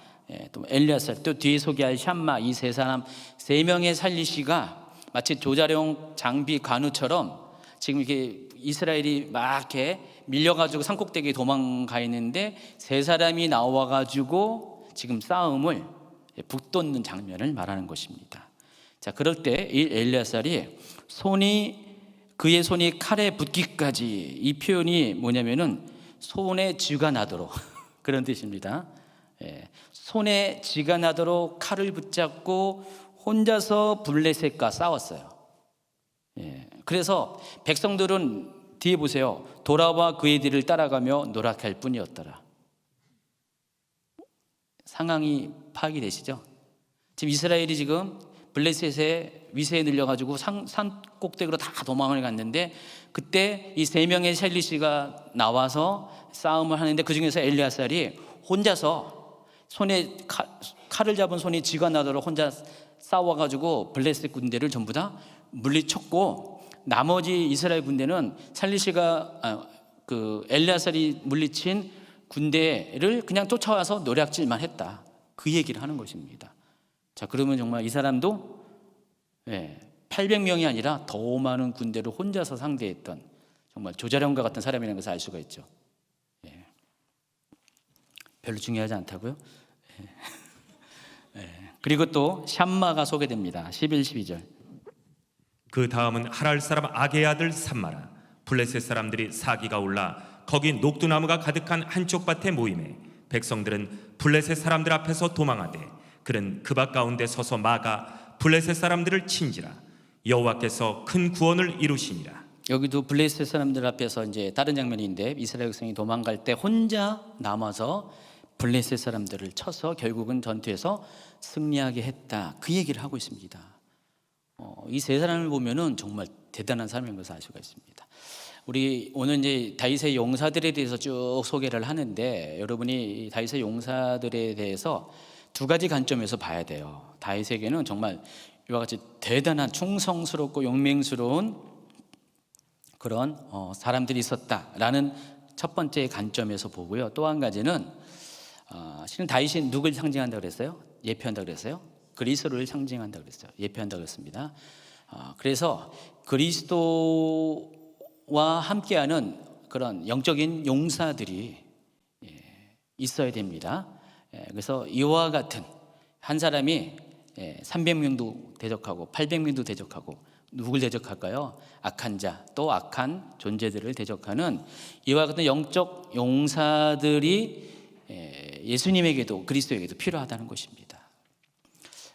또 엘르아살, 또 뒤에 소개할 샴마, 이 세 사람 세 명의 샬리시가 마치 조자룡 장비 관우처럼 지금 이렇게 이스라엘이 막 이렇게 밀려가지고 산꼭대기에 도망가 있는데 세 사람이 나와가지고 지금 싸움을 북돋는 장면을 말하는 것입니다. 자, 그럴 때 이 엘르아살이 그의 손이 칼에 붙기까지, 이 표현이 뭐냐면은 손에 쥐가 나도록 그런 뜻입니다. 손에 쥐가 나도록 칼을 붙잡고 혼자서 블레셋과 싸웠어요. 그래서 백성들은 뒤에 보세요. 돌아와 그의 뒤를 따라가며 노력할 뿐이었더라. 상황이 파악이 되시죠? 지금 이스라엘이 지금 블레셋의 위세에 늘려가지고 산 꼭대기로 다 도망을 갔는데 그때 이 세 명의 샬리시가 나와서 싸움을 하는데 그 중에서 엘르아살이 혼자서 손에 칼을 잡은 손이 쥐가 나도록 혼자 싸워가지고 블레셋 군대를 전부 다 물리쳤고 나머지 이스라엘 군대는 그 엘르아살이 물리친 군대를 그냥 쫓아와서 노략질만 했다. 그 얘기를 하는 것입니다. 자, 그러면 정말 이 사람도 800명이 아니라 더 많은 군대를 혼자서 상대했던 정말 조자룡과 같은 사람이라는 것을 알 수가 있죠. 별로 중요하지 않다고요? 그리고 또 샴마가 소개됩니다. 11, 12절. 그 다음은 하랄 사람 아게의 아들 삼마라. 블레셋 사람들이 사기가 올라 거기 녹두나무가 가득한 한쪽 밭에 모임에 백성들은 블레셋 사람들 앞에서 도망하되 그는 그 밭 가운데 서서 막아 블레셋 사람들을 친지라. 여호와께서 큰 구원을 이루시니라. 여기도 블레셋 사람들 앞에서 이제 다른 장면인데 이스라엘 백성이 도망갈 때 혼자 남아서 블레셋 사람들을 쳐서 결국은 전투에서 승리하게 했다. 그 얘기를 하고 있습니다. 이 세 사람을 보면은 정말 대단한 사람인 것을 알 수가 있습니다. 우리 오늘 이제 다윗의 용사들에 대해서 쭉 소개를 하는데 여러분이 다윗의 용사들에 대해서 두 가지 관점에서 봐야 돼요. 다윗에게는 정말 이와 같이 대단한 충성스럽고 용맹스러운 그런 사람들이 있었다라는 첫 번째 관점에서 보고요. 또 한 가지는 실은 다윗이 누굴 상징한다고 그랬어요? 예표한다고 그랬어요? 그리스도를 상징한다고 그랬어요. 예표한다고 그랬습니다. 그래서 그리스도와 함께하는 그런 영적인 용사들이 있어야 됩니다. 그래서 이와 같은 한 사람이 300명도 대적하고 800명도 대적하고 누굴 대적할까요? 악한 자, 또 악한 존재들을 대적하는 이와 같은 영적 용사들이 예수님에게도 그리스도에게도 필요하다는 것입니다.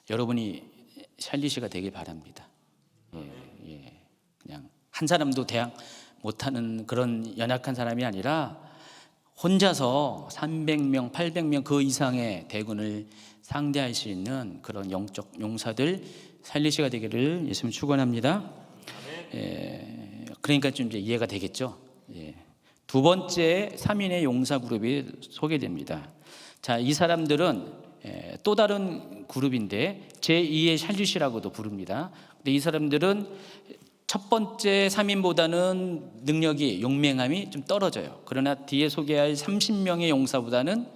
여러분이 샬리시가 되길 바랍니다. 그냥 한 사람도 대항 못하는 그런 연약한 사람이 아니라 혼자서 300명, 800명 그 이상의 대군을 상대할 수 있는 그런 영적 용사들 샬리시가 되기를 예수님 축원합니다. 그러니까 좀 이제 이해가 되겠죠. 예. 두 번째 3인의 용사 그룹이 소개됩니다. 자, 이 사람들은 또 다른 그룹인데 제2의 샬룻이라고도 부릅니다. 근데 이 사람들은 첫 번째 3인보다는 능력이 용맹함이 좀 떨어져요. 그러나 뒤에 소개할 30명의 용사보다는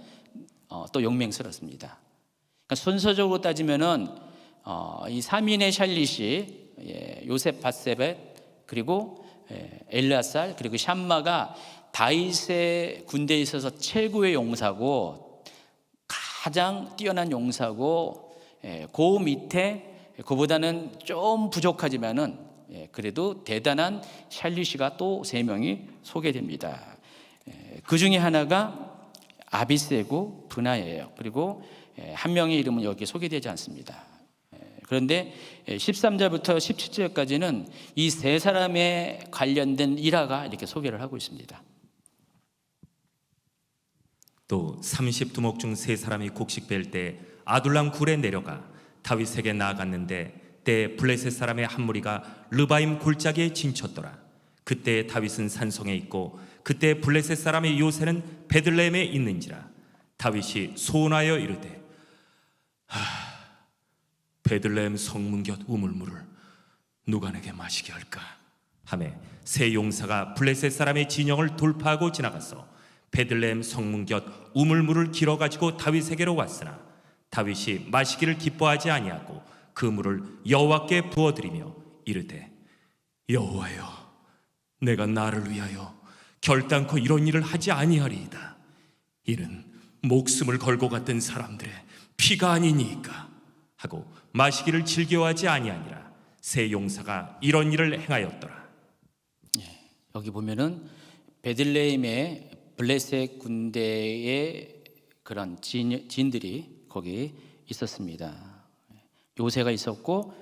또 용맹스럽습니다. 그러니까 순서적으로 따지면은 이 3인의 샬릿이 요셉 바세벳 그리고 엘르아살 그리고 샴마가 다윗의 군대에 있어서 최고의 용사고 가장 뛰어난 용사고 그 밑에 그보다는 좀 부족하지만은 그래도 대단한 샬리시가 또 3명이 소개됩니다. 그 중에 하나가 아비세고 브나예요. 그리고 한 명의 이름은 여기 소개되지 않습니다. 그런데 13절부터 17절까지는 이 세 사람에 관련된 일화가 이렇게 소개를 하고 있습니다. 또 30두목 중 3사람이 곡식 벨 때 아둘람 굴에 내려가 다윗에게 나아갔는데 때 블레셋 사람의 한 무리가 르바임 골짜기에 진쳤더라. 그때 다윗은 산성에 있고 그때 블레셋 사람의 요새는 베들레헴에 있는지라. 다윗이 소원하여 이르되 베들레헴 성문 곁 우물물을 누가 내게 마시게 할까 하매 세 용사가 블레셋 사람의 진영을 돌파하고 지나가서 베들레헴 성문 곁 우물물을 길어 가지고 다윗에게로 왔으나 다윗이 마시기를 기뻐하지 아니하고 그 물을 여호와께 부어드리며 이르되 여호와여 내가 나를 위하여 결단코 이런 일을 하지 아니하리이다. 이는 목숨을 걸고 갔던 사람들의 피가 아니니까 하고 마시기를 즐겨하지 아니하니라. 세 용사가 이런 일을 행하였더라. 여기 보면은 베들레헴의 블레셋 군대의 그런 진들이 거기 있었습니다. 요새가 있었고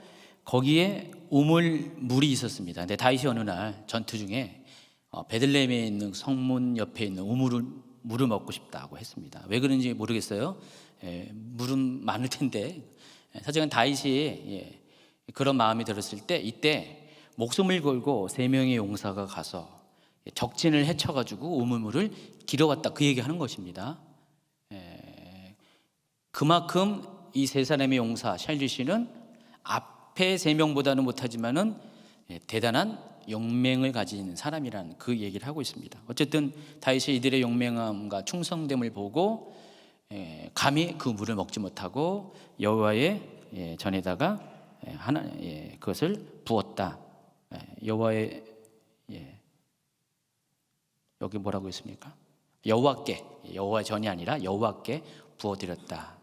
거기에 우물물이 있었습니다. 근데 다윗이 어느 날 전투 중에 베들레헴에 있는 성문 옆에 있는 물을 먹고 싶다고 했습니다. 왜 그런지 모르겠어요. 물은 많을 텐데 사실은 다윗이 그런 마음이 들었을 때 이때 목숨을 걸고 3명의 용사가 가서 적진을 헤쳐가지고 우물물을 길어왔다 그 얘기하는 것입니다. 그만큼 이 3사람의 용사 샬리시는 앞에 3명보다는 못하지만은 대단한 용맹을 가진 사람이라는 그 얘기를 하고 있습니다. 어쨌든 다윗이 이들의 용맹함과 충성됨을 보고 감히 그 물을 먹지 못하고 여호와의 전에다가 그것을 부었다. 여호와의 여기 뭐라고 했습니까? 여호와의 전이 아니라 여호와께 부어드렸다.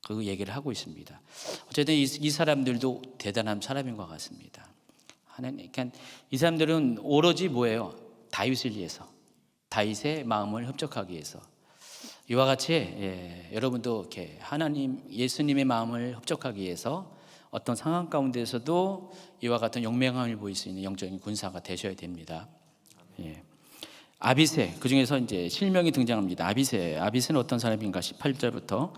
그 얘기를 하고 있습니다. 어쨌든 이 사람들도 대단한 사람인 것 같습니다. 그러니까 이 사람들은 오로지 뭐예요? 다윗을 위해서, 다윗의 마음을 흡족하기 위해서. 이와 같이 여러분도 이렇게 하나님, 예수님의 마음을 흡족하기 위해서 어떤 상황 가운데서도 이와 같은 용맹함을 보일 수 있는 영적인 군사가 되셔야 됩니다. 아비새, 그 중에서 이제 실명이 등장합니다. 아비새는 어떤 사람인가? 18절부터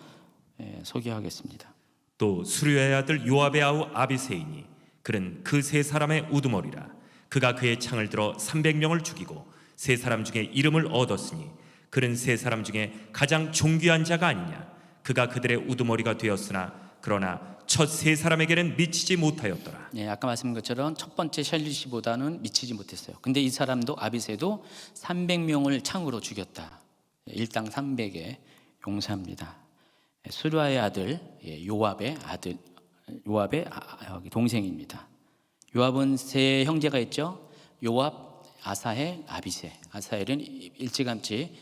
소개하겠습니다. 또 수르야의 아들 요압의 아우 아비새이니 그는 그 3사람의 우두머리라. 그가 그의 창을 들어 300명을 죽이고 3사람 중에 이름을 얻었으니 그는 3사람 중에 가장 존귀한 자가 아니냐. 그가 그들의 우두머리가 되었으나 그러나 첫 3사람에게는 미치지 못하였더라. 아까 말씀한 것처럼 첫 번째 샬리시보다는 미치지 못했어요. 근데 이 사람도 아비새도 300명을 창으로 죽였다. 일당 300의 용사입니다. 수르야의 아들 요압의 동생입니다. 요압은 3 형제가 있죠. 요압, 아사헬, 아비새. 아사헬은 일찌감치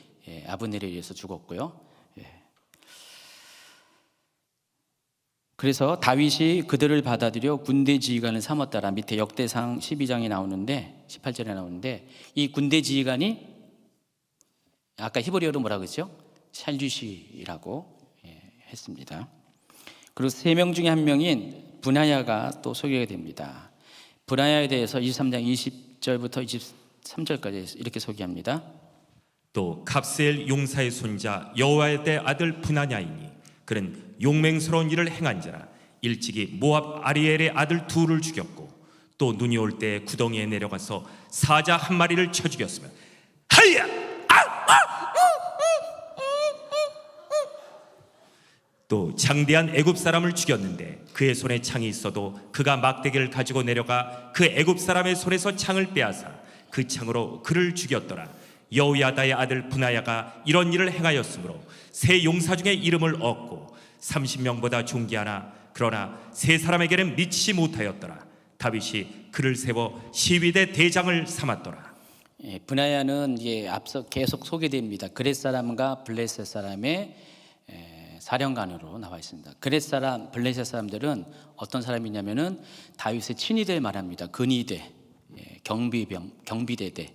아브넬에 의해서 죽었고요. 그래서 다윗이 그들을 받아들여 군대 지휘관을 삼았다라 밑에 역대상 12장에 나오는데 18절에 나오는데 이 군대 지휘관이 아까 히브리어로 뭐라고 했죠? 샬리시라고 했습니다. 그리고 3명 중에 한 명인 브나야가 또 소개가 됩니다. 브나야에 대해서 23장 20절부터 23절까지 이렇게 소개합니다. 또 갑세엘 용사의 손자 여호와의 아들 브나냐이니 그는 용맹스러운 일을 행한 자라. 일찍이 모압 아리엘의 아들 둘을 죽였고 또 눈이 올 때 구덩이에 내려가서 사자 한 마리를 쳐 죽였으면 하야! 또 장대한 애굽 사람을 죽였는데 그의 손에 창이 있어도 그가 막대기를 가지고 내려가 그 애굽 사람의 손에서 창을 빼앗아 그 창으로 그를 죽였더라. 여호야다의 아들 브나야가 이런 일을 행하였으므로 세 용사 중에 이름을 얻고 30명보다 존귀하나 그러나 세 사람에게는 미치지 못하였더라. 다윗이 그를 세워 시위대 대장을 삼았더라. 브나야는 이제 앞서 계속 소개됩니다. 그렛 사람과 블레셋 사람의 사령관으로 나와 있습니다. 그렛 사람, 블레셋 사람들은 어떤 사람이냐면은 다윗의 친위대를 말합니다. 근위대, 경비병, 경비대대.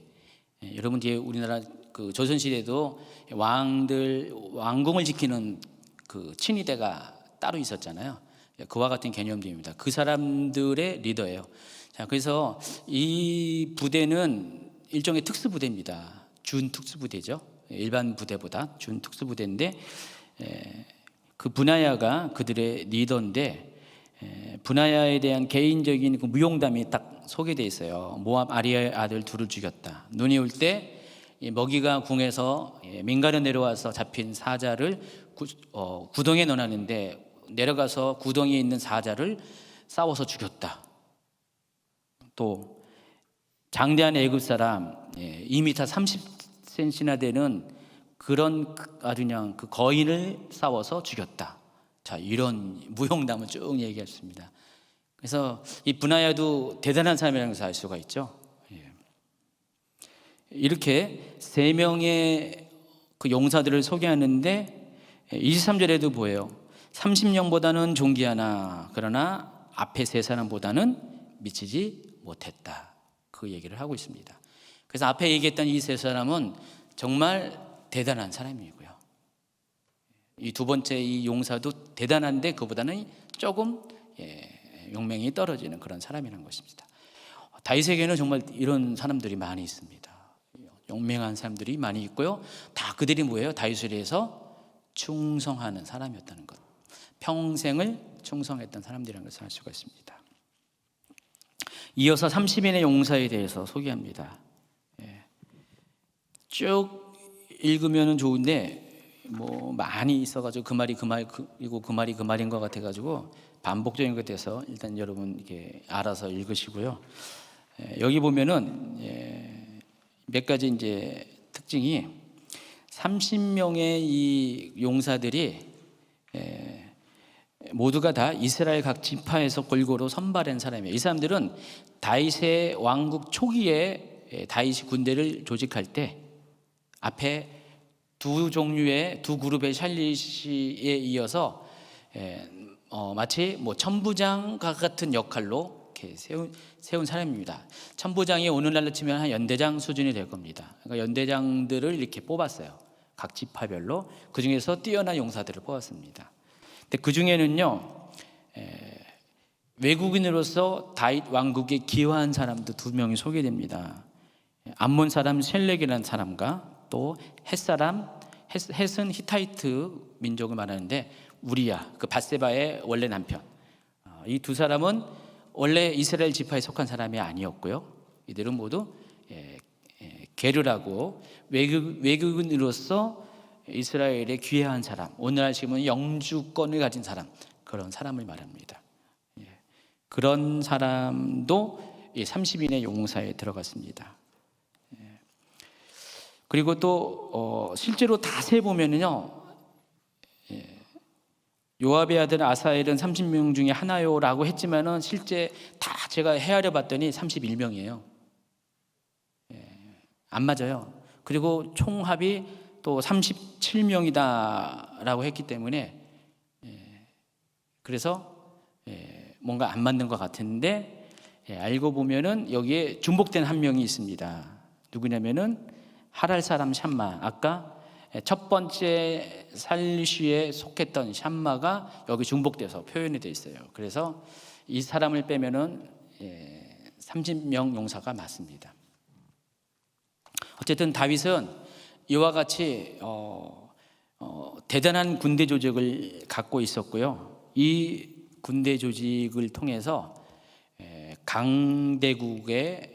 여러분 이제 우리나라 그 조선 시대도 왕궁을 지키는 그 친위대가 따로 있었잖아요. 그와 같은 개념들입니다. 그 사람들의 리더예요. 자, 그래서 이 부대는 일종의 특수부대입니다. 준 특수부대죠. 일반 부대보다 준 특수부대인데 그 브나야가 그들의 리더인데 브나야에 대한 개인적인 그 무용담이 딱 소개되어 있어요. 모압 아리아의 아들 둘을 죽였다. 눈이 올 때 먹이가 궁에서 민가로 내려와서 잡힌 사자를 구덩이에 넣어놨는데 내려가서 구덩이에 있는 사자를 싸워서 죽였다. 또 장대한 애굽 사람 2m 30cm나 되는 그런 아주 그냥 그 거인을 싸워서 죽였다. 자, 이런 무용담을 쭉 얘기했습니다. 그래서 이 브나야도 대단한 사람이라는 것을 알 수가 있죠. 이렇게 세 명의 그 용사들을 소개하는데 23절에도 보여요. 30명보다는 존귀하나 그러나 앞에 세 사람보다는 미치지 못했다. 그 얘기를 하고 있습니다. 그래서 앞에 얘기했던 이 세 사람은 정말 대단한 사람이고요. 이 두 번째 이 용사도 대단한데 그보다는 조금 용맹이 떨어지는 그런 사람이라는 것입니다. 다윗에게는 정말 이런 사람들이 많이 있습니다. 용맹한 사람들이 많이 있고요. 다 그들이 뭐예요? 다윗을 위해서 충성하는 사람이었다는 것. 평생을 충성했던 사람들이라는 것을 알 수가 있습니다. 이어서 30인의 용사에 대해서 소개합니다. 쭉 읽으면 좋은데 뭐 많이 있어가지고 그 말이 그 말이고 그 말이 그 말인 것 같아가지고 반복적인 것 같아서 일단 여러분 이렇게 알아서 읽으시고요. 여기 보면은 몇 가지 이제 특징이 30명의 이 용사들이 모두가 다 이스라엘 각 지파에서 골고루 선발한 사람이에요. 이 사람들은 다윗의 왕국 초기에 다윗이 군대를 조직할 때 앞에 두 종류의 두 그룹의 샬릿에 이어서 마치 뭐 천부장과 같은 역할로 이렇게 세운 사람입니다. 천부장이 오늘날로 치면 한 연대장 수준이 될 겁니다. 그러니까 연대장들을 이렇게 뽑았어요. 각 지파별로 그 중에서 뛰어난 용사들을 뽑았습니다. 근데 그 중에는요 외국인으로서 다윗 왕국에 기여한 사람도 두 명이 소개됩니다. 암몬 사람 셀렉이라는 사람과 또 헷은 히타이트 민족을 말하는데 우리야 그 밧세바의 원래 남편. 이 두 사람은 원래 이스라엘 지파에 속한 사람이 아니었고요. 이들은 모두 게르라고 외국인으로서 이스라엘에 귀화한 사람, 오늘날 식으면 영주권을 가진 사람, 그런 사람을 말합니다. 그런 사람도 30인의 용사에 들어갔습니다. 그리고 또 실제로 다 세보면은요, 요압의 아들 아사엘은 30명 중에 하나요라고 했지만은 실제 다 제가 헤아려 봤더니 31명이에요. 안 맞아요. 그리고 총합이 또 37명이다라고 했기 때문에 그래서 뭔가 안 맞는 것 같은데 알고 보면은 여기에 중복된 한 명이 있습니다. 누구냐면은 하랄 사람 샴마. 아까 첫 번째 살리쉬에 속했던 샴마가 여기 중복돼서 표현이 돼 있어요. 그래서 이 사람을 빼면은 30명 용사가 맞습니다. 어쨌든 다윗은 이와 같이 대단한 군대 조직을 갖고 있었고요. 이 군대 조직을 통해서 강대국의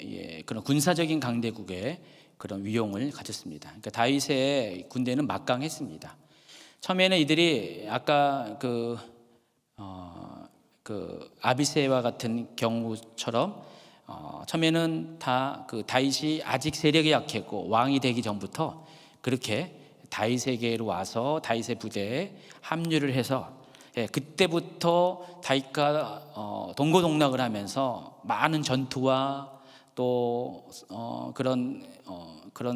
그런 군사적인 강대국의 그런 위용을 가졌습니다. 그러니까 다윗의 군대는 막강했습니다. 처음에는 이들이 아까 그 아비새와 같은 경우처럼 처음에는 다 그 다윗이 아직 세력이 약했고 왕이 되기 전부터 그렇게 다윗에게로 와서 다윗의 부대에 합류를 해서 그때부터 다윗과 동고동락을 하면서 많은 전투와 또 그런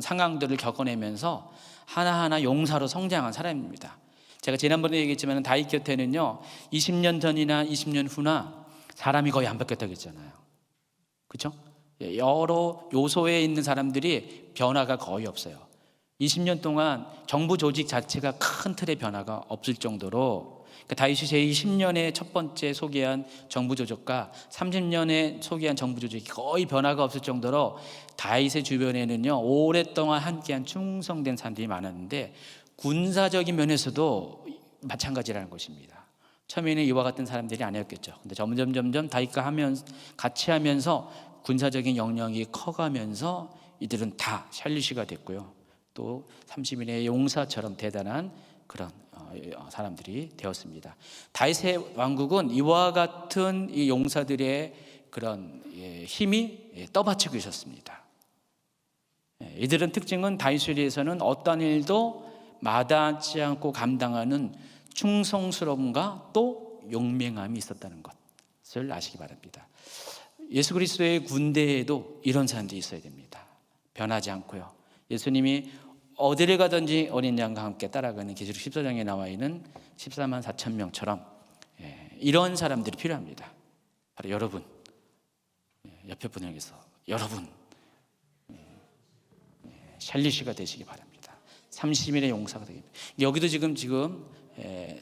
상황들을 겪어내면서 하나하나 용사로 성장한 사람입니다. 제가 지난번에 얘기했지만 다윗 곁에는요 20년 전이나 20년 후나 사람이 거의 안 바뀌었다고 했잖아요. 그렇죠? 여러 요소에 있는 사람들이 변화가 거의 없어요. 20년 동안 정부 조직 자체가 큰 틀의 변화가 없을 정도로 다윗이 제20년에 첫 번째 소개한 정부 조직과 30년에 소개한 정부 조직이 거의 변화가 없을 정도로 다윗의 주변에는요 오랫동안 함께한 충성된 사람들이 많았는데 군사적인 면에서도 마찬가지라는 것입니다. 처음에는 이와 같은 사람들이 아니었겠죠. 근데 점점 다윗과 같이 하면서 군사적인 영역이 커가면서 이들은 다 샬리시가 됐고요. 또 30인의 용사처럼 대단한 그런 사람들이 되었습니다. 다윗의 왕국은 이와 같은 이 용사들의 그런 힘이 떠받치고 있었습니다. 이들은 특징은 다윗을 위해서는 어떤 일도 마다하지 않고 감당하는 충성스러움과 또 용맹함이 있었다는 것을 아시기 바랍니다. 예수 그리스도의 군대에도 이런 사람들이 있어야 됩니다. 변하지 않고요. 예수님이 어디를 가든지 어린 양과 함께 따라가는 계시록 14장에 나와 있는 14만 4천 명처럼 이런 사람들이 필요합니다. 바로 여러분, 옆에 분에게서 여러분 샬리시가 되시기 바랍니다. 30일의 용사가 되겠습니다. 여기도 지금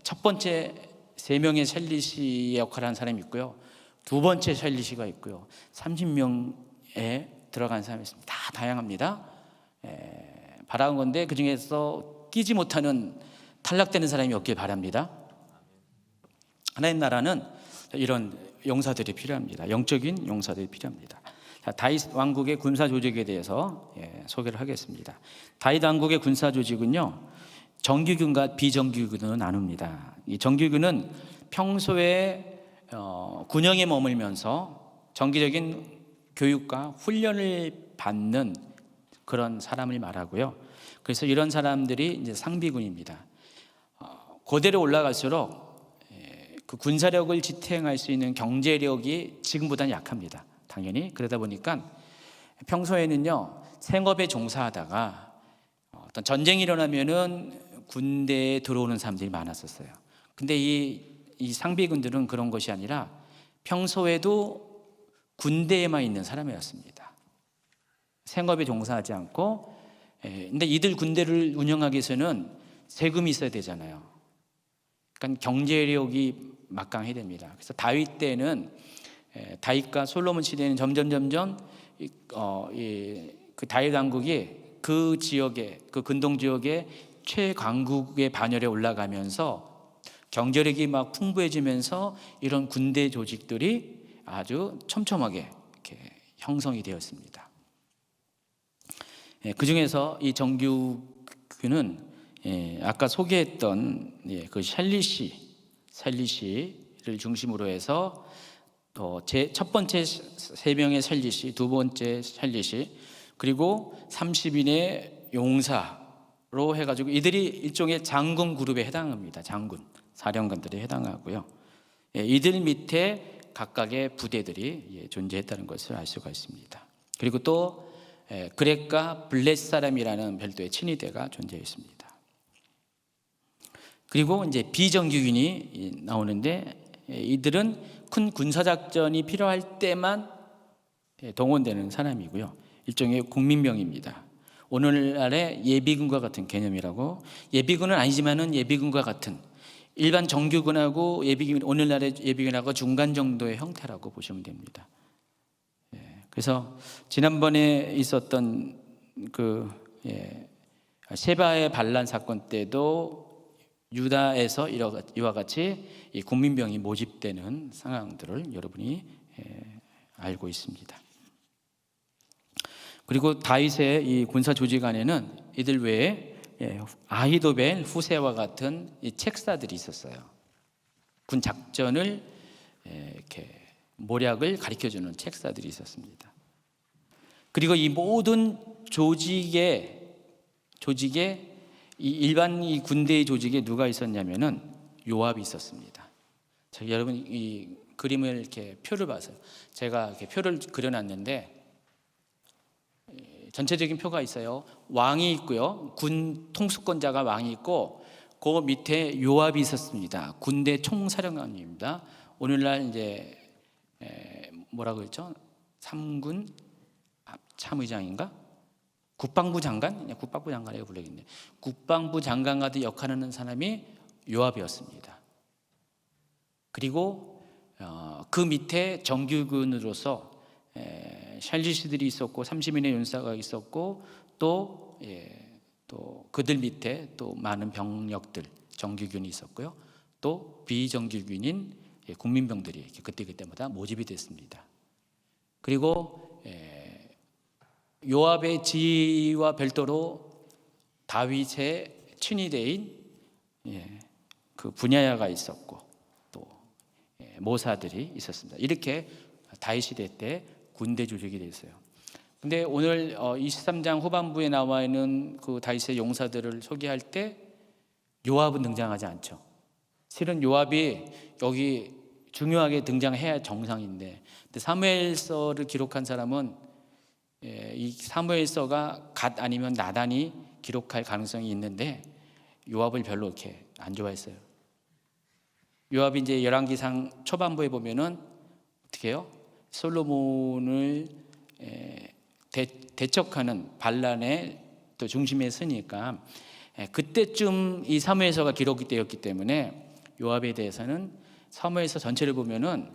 첫 번째 3명의 샬리시의 역할을 하는 사람이 있고요. 두 번째 샬리시가 있고요. 30명에 들어간 사람이 있습니다. 다 다양합니다. 바라는 건데 그 중에서 끼지 못하는 탈락되는 사람이 없길 바랍니다. 하나님 나라는 이런 용사들이 필요합니다. 영적인 용사들이 필요합니다. 자, 다윗 왕국의 군사 조직에 대해서 소개를 하겠습니다. 다윗 왕국의 군사 조직은요 정규군과 비정규군으로 나눕니다. 이 정규군은 평소에 군영에 머물면서 정기적인 교육과 훈련을 받는 그런 사람을 말하고요. 그래서 이런 사람들이 이제 상비군입니다. 고대로 올라갈수록 그 군사력을 지탱할 수 있는 경제력이 지금보다는 약합니다. 당연히 그러다 보니까 평소에는요 생업에 종사하다가 어떤 전쟁이 일어나면은 군대에 들어오는 사람들이 많았었어요. 근데 이 상비군들은 그런 것이 아니라 평소에도 군대에만 있는 사람이었습니다. 생업에 종사하지 않고, 근데 이들 군대를 운영하기 위해서는 세금이 있어야 되잖아요. 그러니까 경제력이 막강해야 됩니다. 그래서 다윗 때는 다윗과 솔로몬 시대는 점점 그 다윗 왕국이 그 지역에 그 근동 지역의 최강국의 반열에 올라가면서 경제력이 막 풍부해지면서 이런 군대 조직들이 아주 촘촘하게 이렇게 형성이 되었습니다. 그 중에서 이 정규군은 아까 소개했던 그 샬리시를 중심으로 해서 첫 번째 3명의 샬리시, 두 번째 샬리시, 그리고 30인의 용사로 해가지고 이들이 일종의 장군 그룹에 해당합니다. 장군, 사령관들에 해당하고요. 이들 밑에 각각의 부대들이 존재했다는 것을 알 수가 있습니다. 그리고 또 그렉과 블렛 사람이라는 별도의 친위대가 존재했습니다. 그리고 이제 비정규군이 나오는데 이들은 큰 군사작전이 필요할 때만 동원되는 사람이고요. 일종의 국민병입니다. 오늘날의 예비군과 같은 개념이라고, 예비군은 아니지만은 예비군과 같은 일반 정규군하고 예비군, 오늘날의 예비군하고 중간 정도의 형태라고 보시면 됩니다. 그래서 지난번에 있었던 그 세바의 반란 사건 때도 유다에서 이와 같이 이 국민병이 모집되는 상황들을 여러분이 알고 있습니다. 그리고 다윗의 이 군사 조직 안에는 이들 외에 아히도벨, 후세와 같은 이 책사들이 있었어요. 군 작전을 이렇게 모략을 가르쳐주는 책사들이 있었습니다. 그리고 이 모든 조직에 이 일반 이 군대의 조직에 누가 있었냐면은 요압이 있었습니다. 자, 여러분 이 그림을 이렇게 표를 봐서요. 제가 이렇게 표를 그려놨는데 전체적인 표가 있어요. 왕이 있고요. 군 통수권자가 왕이 있고 그 밑에 요압이 있었습니다. 군대 총사령관입니다. 오늘날 이제 뭐라고 했죠? 3군 참의장인가? 국방부 장관? 국방부 장관이라고 불리겠네. 국방부 장관 같은 역할하는 사람이 요압이었습니다. 그리고 그 밑에 정규군으로서 샬리시들이 있었고 30인의 용사가 있었고 또 그들 밑에 또 많은 병력들 정규군이 있었고요. 또 비정규군인 국민병들이 그때마다 모집이 됐습니다. 그리고 요압의 지휘와 별도로 다윗의 친위대인 그 분야야가 있었고 또 모사들이 있었습니다. 이렇게 다윗 시대 때 군대 조직이 됐어요. 근데 오늘 23장 후반부에 나와 있는 그 다윗의 용사들을 소개할 때 요압은 등장하지 않죠. 실은 요압이 여기 중요하게 등장해야 정상인데, 근데 사무엘서를 기록한 사람은 이 사무엘서가 갓 아니면 나단이 기록할 가능성이 있는데 요압을 별로 이렇게 안 좋아했어요. 요압이 이제 열왕기상 초반부에 보면은 어떻게 해요? 솔로몬을 대척하는 반란의 또 중심에 서니까 그때쯤 이 사무엘서가 기록이 되었기 때문에 요압에 대해서는 사무엘서 전체를 보면은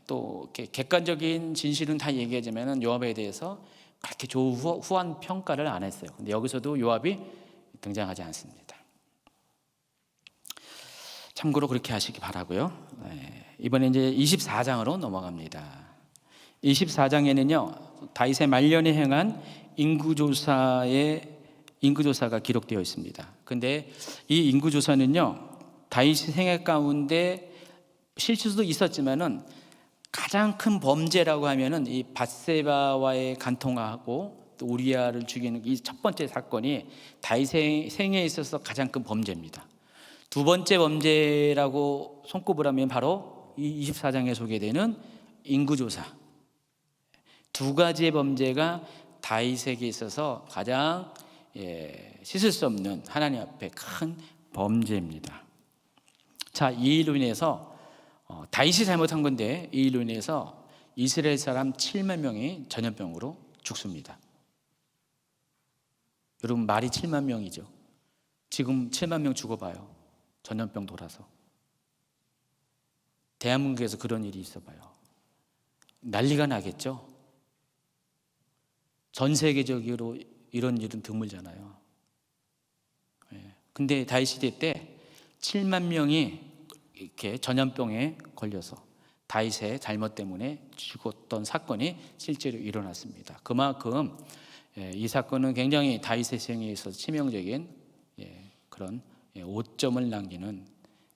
또 이렇게 객관적인 진실은 다 얘기하지만은 요압에 대해서 그렇게 좋은 후한 평가를 안 했어요. 근데 여기서도 요압이 등장하지 않습니다. 참고로 그렇게 하시기 바라고요. 이번에 이제 24장으로 넘어갑니다. 24장에는요 다윗의 말년에 행한 인구조사가 기록되어 있습니다. 근데 이 인구조사는요 다윗의 생애 가운데 실수도 있었지만은 가장 큰 범죄라고 하면은 이 밧세바와의 간통하고 또 우리아를 죽이는 이 첫 번째 사건이 다윗의 생애에 있어서 가장 큰 범죄입니다. 두 번째 범죄라고 손꼽을 하면 바로 이 24장에 소개되는 인구조사. 두 가지의 범죄가 다윗에게 있어서 가장 씻을 수 없는 하나님 앞에 큰 범죄입니다. 자, 이 일로 인해서 다윗이 잘못한 건데 이 일로 인해서 이스라엘 사람 7만 명이 전염병으로 죽습니다. 여러분 말이 7만 명이죠. 지금 7만 명 죽어봐요. 전염병 돌아서. 대한민국에서 그런 일이 있어봐요. 난리가 나겠죠. 전 세계적으로 이런 일은 드물잖아요. 근데 다윗 시대 때 7만 명이 이렇게 전염병에 걸려서 다윗의 잘못 때문에 죽었던 사건이 실제로 일어났습니다. 그만큼 이 사건은 굉장히 다윗의 생애에 있어서 치명적인 그런 오점을 남기는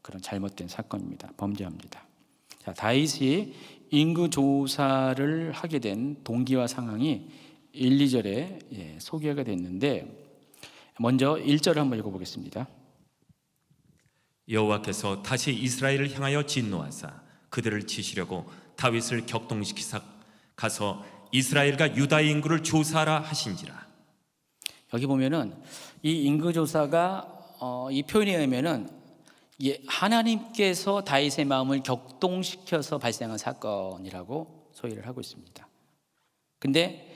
그런 잘못된 사건입니다. 범죄입니다. 자, 다윗이 인구 조사를 하게 된 동기와 상황이 1, 2절에 소개가 됐는데 먼저 1절을 한번 읽어보겠습니다. 여호와께서 다시 이스라엘을 향하여 진노하사 그들을 치시려고 다윗을 격동시키사 가서 이스라엘과 유다의 인구를 조사하라 하신지라. 여기 보면은 이 인구 조사가 이 표현에 의하면은 하나님께서 다윗의 마음을 격동시켜서 발생한 사건이라고 소개를 하고 있습니다. 근데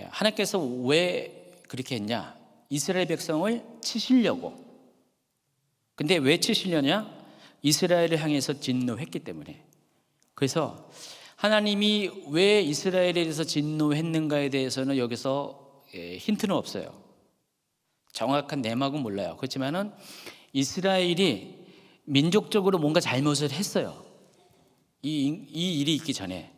하나님께서 왜 그렇게 했냐? 이스라엘 백성을 치시려고. 근데 왜 치시려냐? 이스라엘을 향해서 진노했기 때문에. 그래서 하나님이 왜 이스라엘에 대해서 진노했는가에 대해서는 여기서 힌트는 없어요. 정확한 내막은 몰라요. 그렇지만은 이스라엘이 민족적으로 뭔가 잘못을 했어요. 이 일이 있기 전에.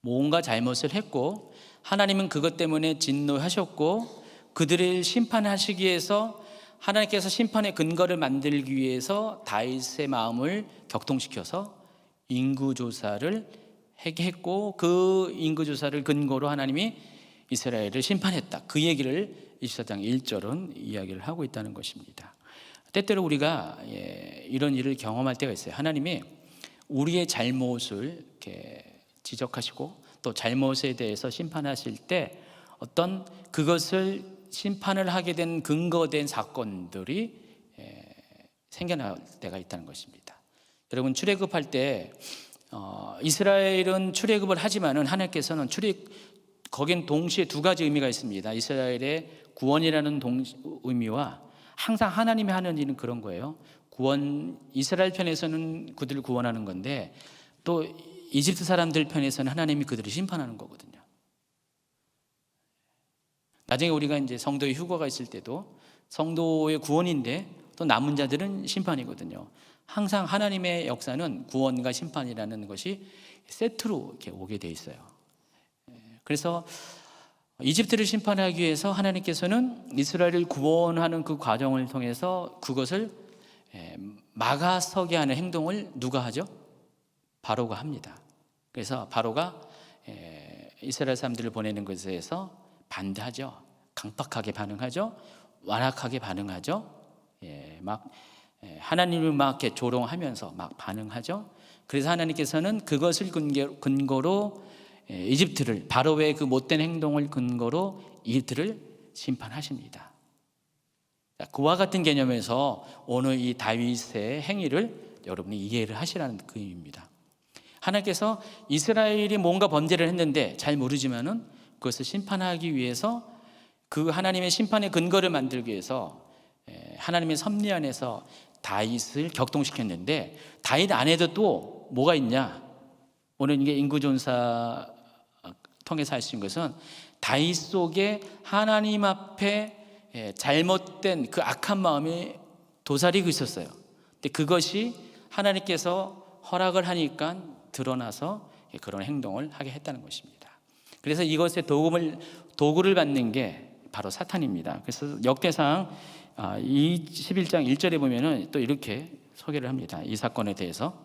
뭔가 잘못을 했고 하나님은 그것 때문에 진노하셨고 그들을 심판하시기 위해서 하나님께서 심판의 근거를 만들기 위해서 다윗의 마음을 격동시켜서 인구조사를 했고 그 인구조사를 근거로 하나님이 이스라엘을 심판했다. 그 얘기를 24장 1절은 이야기를 하고 있다는 것입니다. 때때로 우리가 이런 일을 경험할 때가 있어요. 하나님이 우리의 잘못을 이렇게 지적하시고 또 잘못에 대해서 심판하실 때 어떤 그것을 심판을 하게 된 근거된 사건들이 생겨날 때가 있다는 것입니다. 여러분 출애굽할 때 이스라엘은 출애굽을 하지만은 하나님께서는 거긴 동시에 두 가지 의미가 있습니다. 이스라엘의 구원이라는 의미와 항상 하나님이 하는 일은 그런 거예요. 이스라엘 편에서는 그들을 구원하는 건데 또 이집트 사람들 편에서는 하나님이 그들을 심판하는 거거든요. 나중에 우리가 이제 성도의 휴거가 있을 때도 성도의 구원인데 또 남은 자들은 심판이거든요. 항상 하나님의 역사는 구원과 심판이라는 것이 세트로 이렇게 오게 돼 있어요. 그래서 이집트를 심판하기 위해서 하나님께서는 이스라엘을 구원하는 그 과정을 통해서 그것을 막아서게 하는 행동을 누가 하죠? 바로가 합니다. 그래서 바로가 이스라엘 사람들을 보내는 것에 대해서 반대하죠. 강팍하게 반응하죠. 완악하게 반응하죠. 하나님을 막 이렇게 조롱하면서 막 반응하죠. 그래서 하나님께서는 그것을 근거로 이집트를 바로의 그 못된 행동을 근거로 이집트를 심판하십니다. 그와 같은 개념에서 오늘 이 다윗의 행위를 여러분이 이해를 하시라는 그 의미입니다. 하나님께서 이스라엘이 뭔가 범죄를 했는데 잘 모르지만은 그것을 심판하기 위해서 그 하나님의 심판의 근거를 만들기 위해서 하나님의 섭리 안에서 다윗을 격동시켰는데 다윗 안에도 또 뭐가 있냐? 오늘 이게 인구조사 통해서 알 수 있는 것은 다윗 속에 하나님 앞에 잘못된 그 악한 마음이 도사리고 있었어요. 근데 그것이 하나님께서 허락을 하니까 드러나서 그런 행동을 하게 했다는 것입니다. 그래서 이것의 도구를 받는 게 바로 사탄입니다. 그래서 역대상 21장 1절에 보면은 또 이렇게 소개를 합니다. 이 사건에 대해서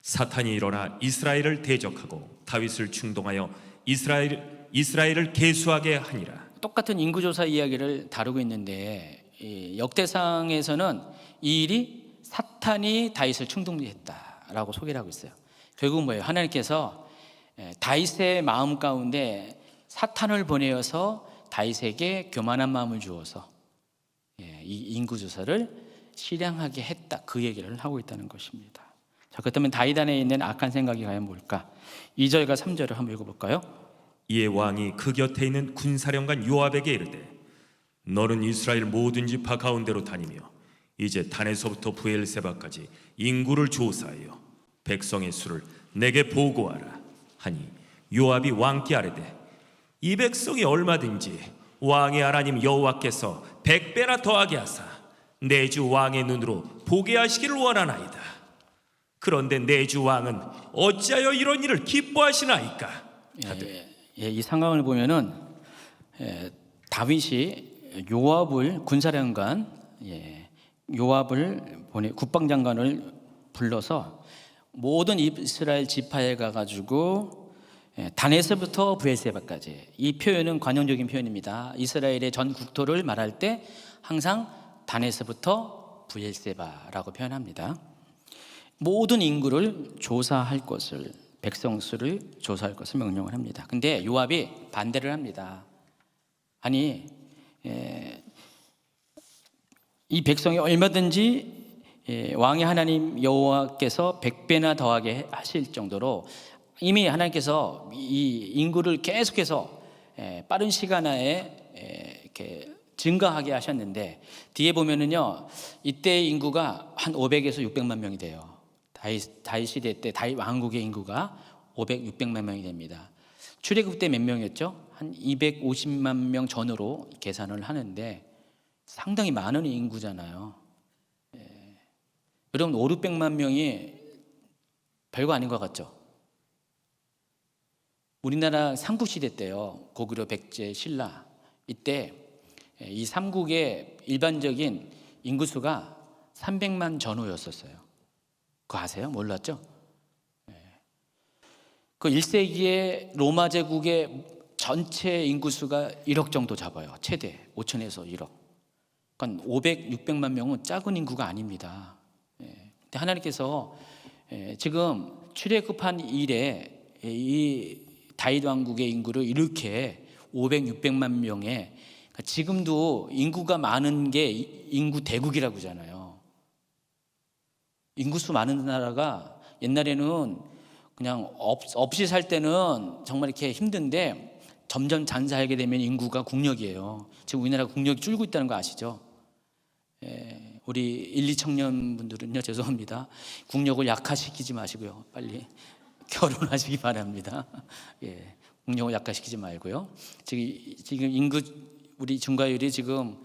사탄이 일어나 이스라엘을 대적하고 다윗을 충동하여 이스라엘을 계수하게 하니라. 똑같은 인구조사 이야기를 다루고 있는데 이 역대상에서는 이 일이 사탄이 다윗을 충동했다라고 소개를 하고 있어요. 결국 뭐예요? 하나님께서 다윗의 마음 가운데 사탄을 보내어서 다윗에게 교만한 마음을 주어서 이 인구조사를 실행하게 했다. 그 얘기를 하고 있다는 것입니다. 자, 그렇다면 다윗 안에 있는 악한 생각이 과연 뭘까? 2절과 3절을 한번 읽어볼까요? 이에 왕이 그 곁에 있는 군사령관 요압에게 이르되 너는 이스라엘 모든 지파 가운데로 다니며 이제 단에서부터 브엘세바까지 인구를 조사하여 백성의 수를 내게 보고하라 하니 요압이 왕께 아뢰되 이 백성이 얼마든지 왕의 하나님 여호와께서 100배나 더하게 하사 내 주 왕의 눈으로 보게 하시기를 원하나이다. 그런데 내 주 왕은 어찌하여 이런 일을 기뻐하시나이까? 이 상황을 보면은 다윗이 요압을 군사령관 요압을 국방장관을 불러서 모든 이스라엘 지파에 가가지고 단에서부터 브엘세바까지, 이 표현은 관용적인 표현입니다. 이스라엘의 전 국토를 말할 때 항상 단에서부터 브엘세바라고 표현합니다. 모든 인구를 조사할 것을, 백성 수를 조사할 것을 명령을 합니다. 근데 요압이 반대를 합니다. 아니 이 백성이 얼마든지 왕의 하나님 여호와께서 100배나 더하게 하실 정도로 이미 하나님께서 이 인구를 계속해서 빠른 시간 내에 이렇게 증가하게 하셨는데 뒤에 보면은요 이때 인구가 한 500에서 600만 명이 돼요. 다윗 시대 때 다윗 왕국의 인구가 500, 600만 명이 됩니다. 출애굽 때 몇 명이었죠? 한 250만 명 전후로 계산을 하는데 상당히 많은 인구잖아요. 여러분 5, 600만 명이 별거 아닌 것 같죠? 우리나라 삼국시대 때요, 고구려, 백제, 신라 이때 이 삼국의 일반적인 인구수가 300만 전후였었어요. 그거 아세요? 몰랐죠? 그 1세기에 로마 제국의 전체 인구수가 1억 정도 잡아요. 최대 5천에서 1억. 그러니까 500, 600만 명은 작은 인구가 아닙니다. 근데 하나님께서 지금 출애굽한 이래 이 다윗 왕국의 인구를 이렇게 500, 600만 명에, 그러니까 지금도 인구가 많은 게 인구 대국이라고 하잖아요. 인구수 많은 나라가 옛날에는 그냥 없이 살 때는 정말 이렇게 힘든데 점점 장사하게 되면 인구가 국력이에요. 지금 우리나라 국력이 줄고 있다는 거 아시죠? 우리 1, 2 청년분들은요, 죄송합니다. 국력을 약화시키지 마시고요. 빨리 결혼하시기 바랍니다. 국력을 약화시키지 말고요. 지금 인구, 우리 증가율이 지금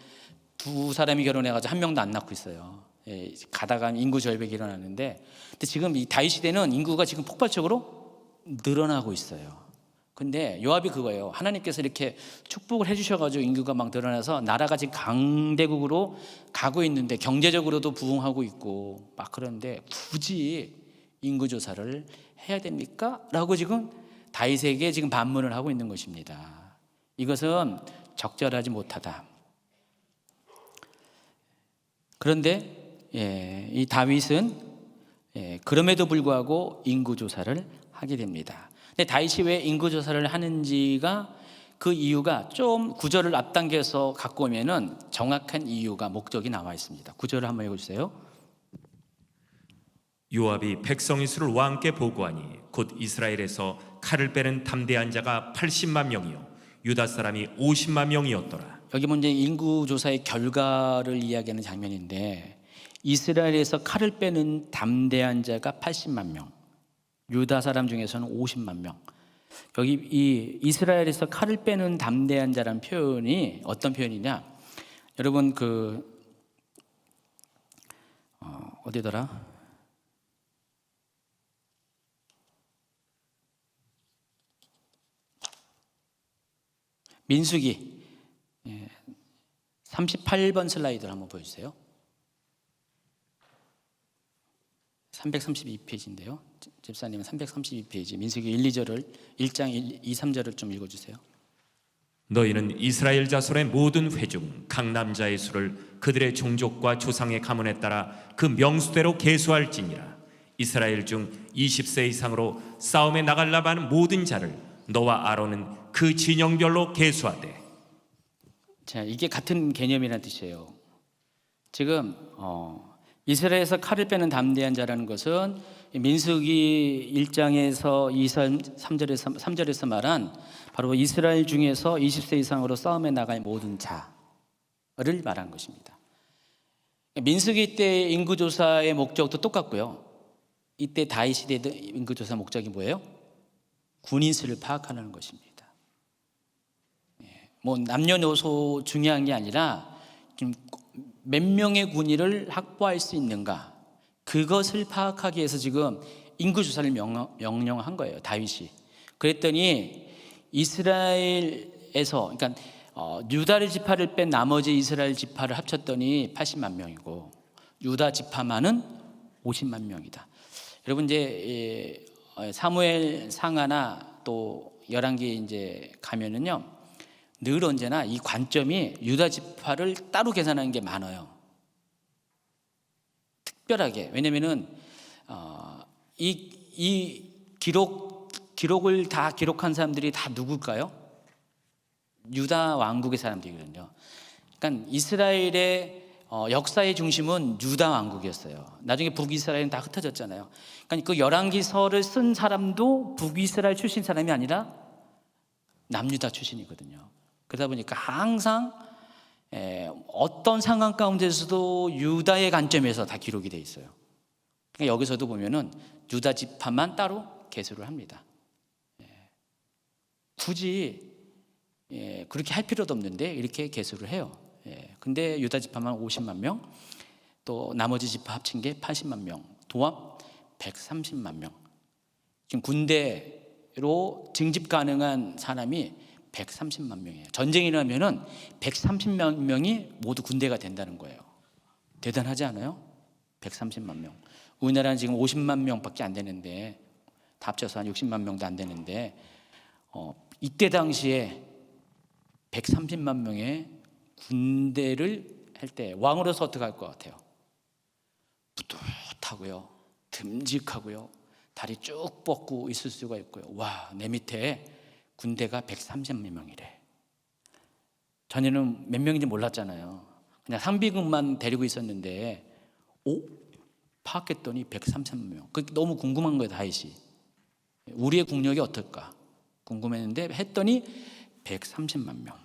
2사람이 결혼해가지고 1명도 안 낳고 있어요. 가다가 인구 절벽이 일어나는데, 근데 지금 이 다윗 시대는 인구가 지금 폭발적으로 늘어나고 있어요. 근데 요압이 그거예요. 하나님께서 이렇게 축복을 해주셔가지고 인구가 막 늘어나서 나라가 지금 강대국으로 가고 있는데, 경제적으로도 부흥하고 있고 막 그런데 굳이 인구 조사를 해야 됩니까? 라고 지금 다윗에게 지금 반문을 하고 있는 것입니다. 이것은 적절하지 못하다. 그런데 이 다윗은 그럼에도 불구하고 인구 조사를 하게 됩니다. 근데 다윗이 왜 인구 조사를 하는지가, 그 이유가 좀 구절을 앞당겨서 갖고 오면은 정확한 이유가, 목적이 나와 있습니다. 구절을 한번 읽어주세요. 요압이 백성의 수를 왕께 보고하니 곧 이스라엘에서 칼을 빼는 담대한 자가 80만 명이요 유다 사람이 50만 명이었더라. 여기 먼저 인구 조사의 결과를 이야기하는 장면인데, 이스라엘에서 칼을 빼는 담대한 자가 80만 명, 유다 사람 중에서는 50만 명. 여기 이 이스라엘에서 칼을 빼는 담대한 자라는 표현이 어떤 표현이냐? 여러분 어디더라? 민수기 38번 슬라이드를 한번 보여주세요. 332페이지인데요. 집사님은 332페이지 민수기 1, 2절을 1장 2, 3절을 좀 읽어주세요. 너희는 이스라엘 자손의 모든 회중 각 남자의 수를 그들의 종족과 조상의 가문에 따라 그 명수대로 계수할지니라. 이스라엘 중 20세 이상으로 싸움에 나가려고 하는 모든 자를 너와 아론은 그 진영별로 계수하되. 자, 이게 같은 개념이라는 뜻이에요. 지금 이스라엘에서 칼을 빼는 담대한 자라는 것은 민수기 1장에서 3절에서 말한 바로 이스라엘 중에서 20세 이상으로 싸움에 나갈 모든 자를 말한 것입니다. 민수기 때 인구조사의 목적도 똑같고요. 이때 다윗 시대 인구조사 목적이 뭐예요? 군인수를 파악하는 것입니다. 뭐 남녀노소 중요한 게 아니라 몇 명의 군인을 확보할 수 있는가, 그것을 파악하기 위해서 지금 인구조사를 명령한 거예요, 다윗이. 그랬더니 이스라엘에서, 그러니까 유다 지파를 뺀 나머지 이스라엘 지파를 합쳤더니 80만 명이고 유다 지파만은 50만 명이다. 여러분 이제 사무엘 상하나 또 열왕기 이제 가면은요, 늘 언제나 이 관점이 유다 지파를 따로 계산하는 게 많아요. 특별하게. 왜냐면은 이 기록을 다 기록한 사람들이 다 누굴까요? 유다 왕국의 사람들이거든요. 그러니까 이스라엘의 역사의 중심은 유다 왕국이었어요. 나중에 북이스라엘은 다 흩어졌잖아요. 그러니까 그 열왕기서를 쓴 사람도 북이스라엘 출신 사람이 아니라 남유다 출신이거든요. 그러다 보니까 항상 어떤 상황 가운데서도 유다의 관점에서 다 기록이 돼 있어요. 그러니까 여기서도 보면은 유다 지파만 따로 계수를 합니다. 굳이 그렇게 할 필요도 없는데 이렇게 계수를 해요. 근데 유다 지파만 50만 명, 또 나머지 지파 합친 게 80만 명, 도합 130만 명. 지금 군대 징집 가능한 사람이 130만 명이에요. 전쟁이 일어나면은 130만 명이 모두 군대가 된다는 거예요. 대단하지 않아요? 130만 명. 우리나라는 지금 50만 명밖에 안 되는데, 다 합쳐서 한 60만 명도 안 되는데, 이때 당시에 130만 명의 군대를 할 때 왕으로서 어떻게 할 것 같아요? 뿌듯하고요, 듬직하고요, 다리 쭉 뻗고 있을 수가 있고요. 와, 내 밑에 군대가 130만 명이래. 전에는 몇 명인지 몰랐잖아요. 그냥 상비군만 데리고 있었는데, 파악했더니 130만 명. 그게 너무 궁금한 거예요, 다윗이. 우리의 국력이 어떨까 궁금했는데 했더니 130만 명.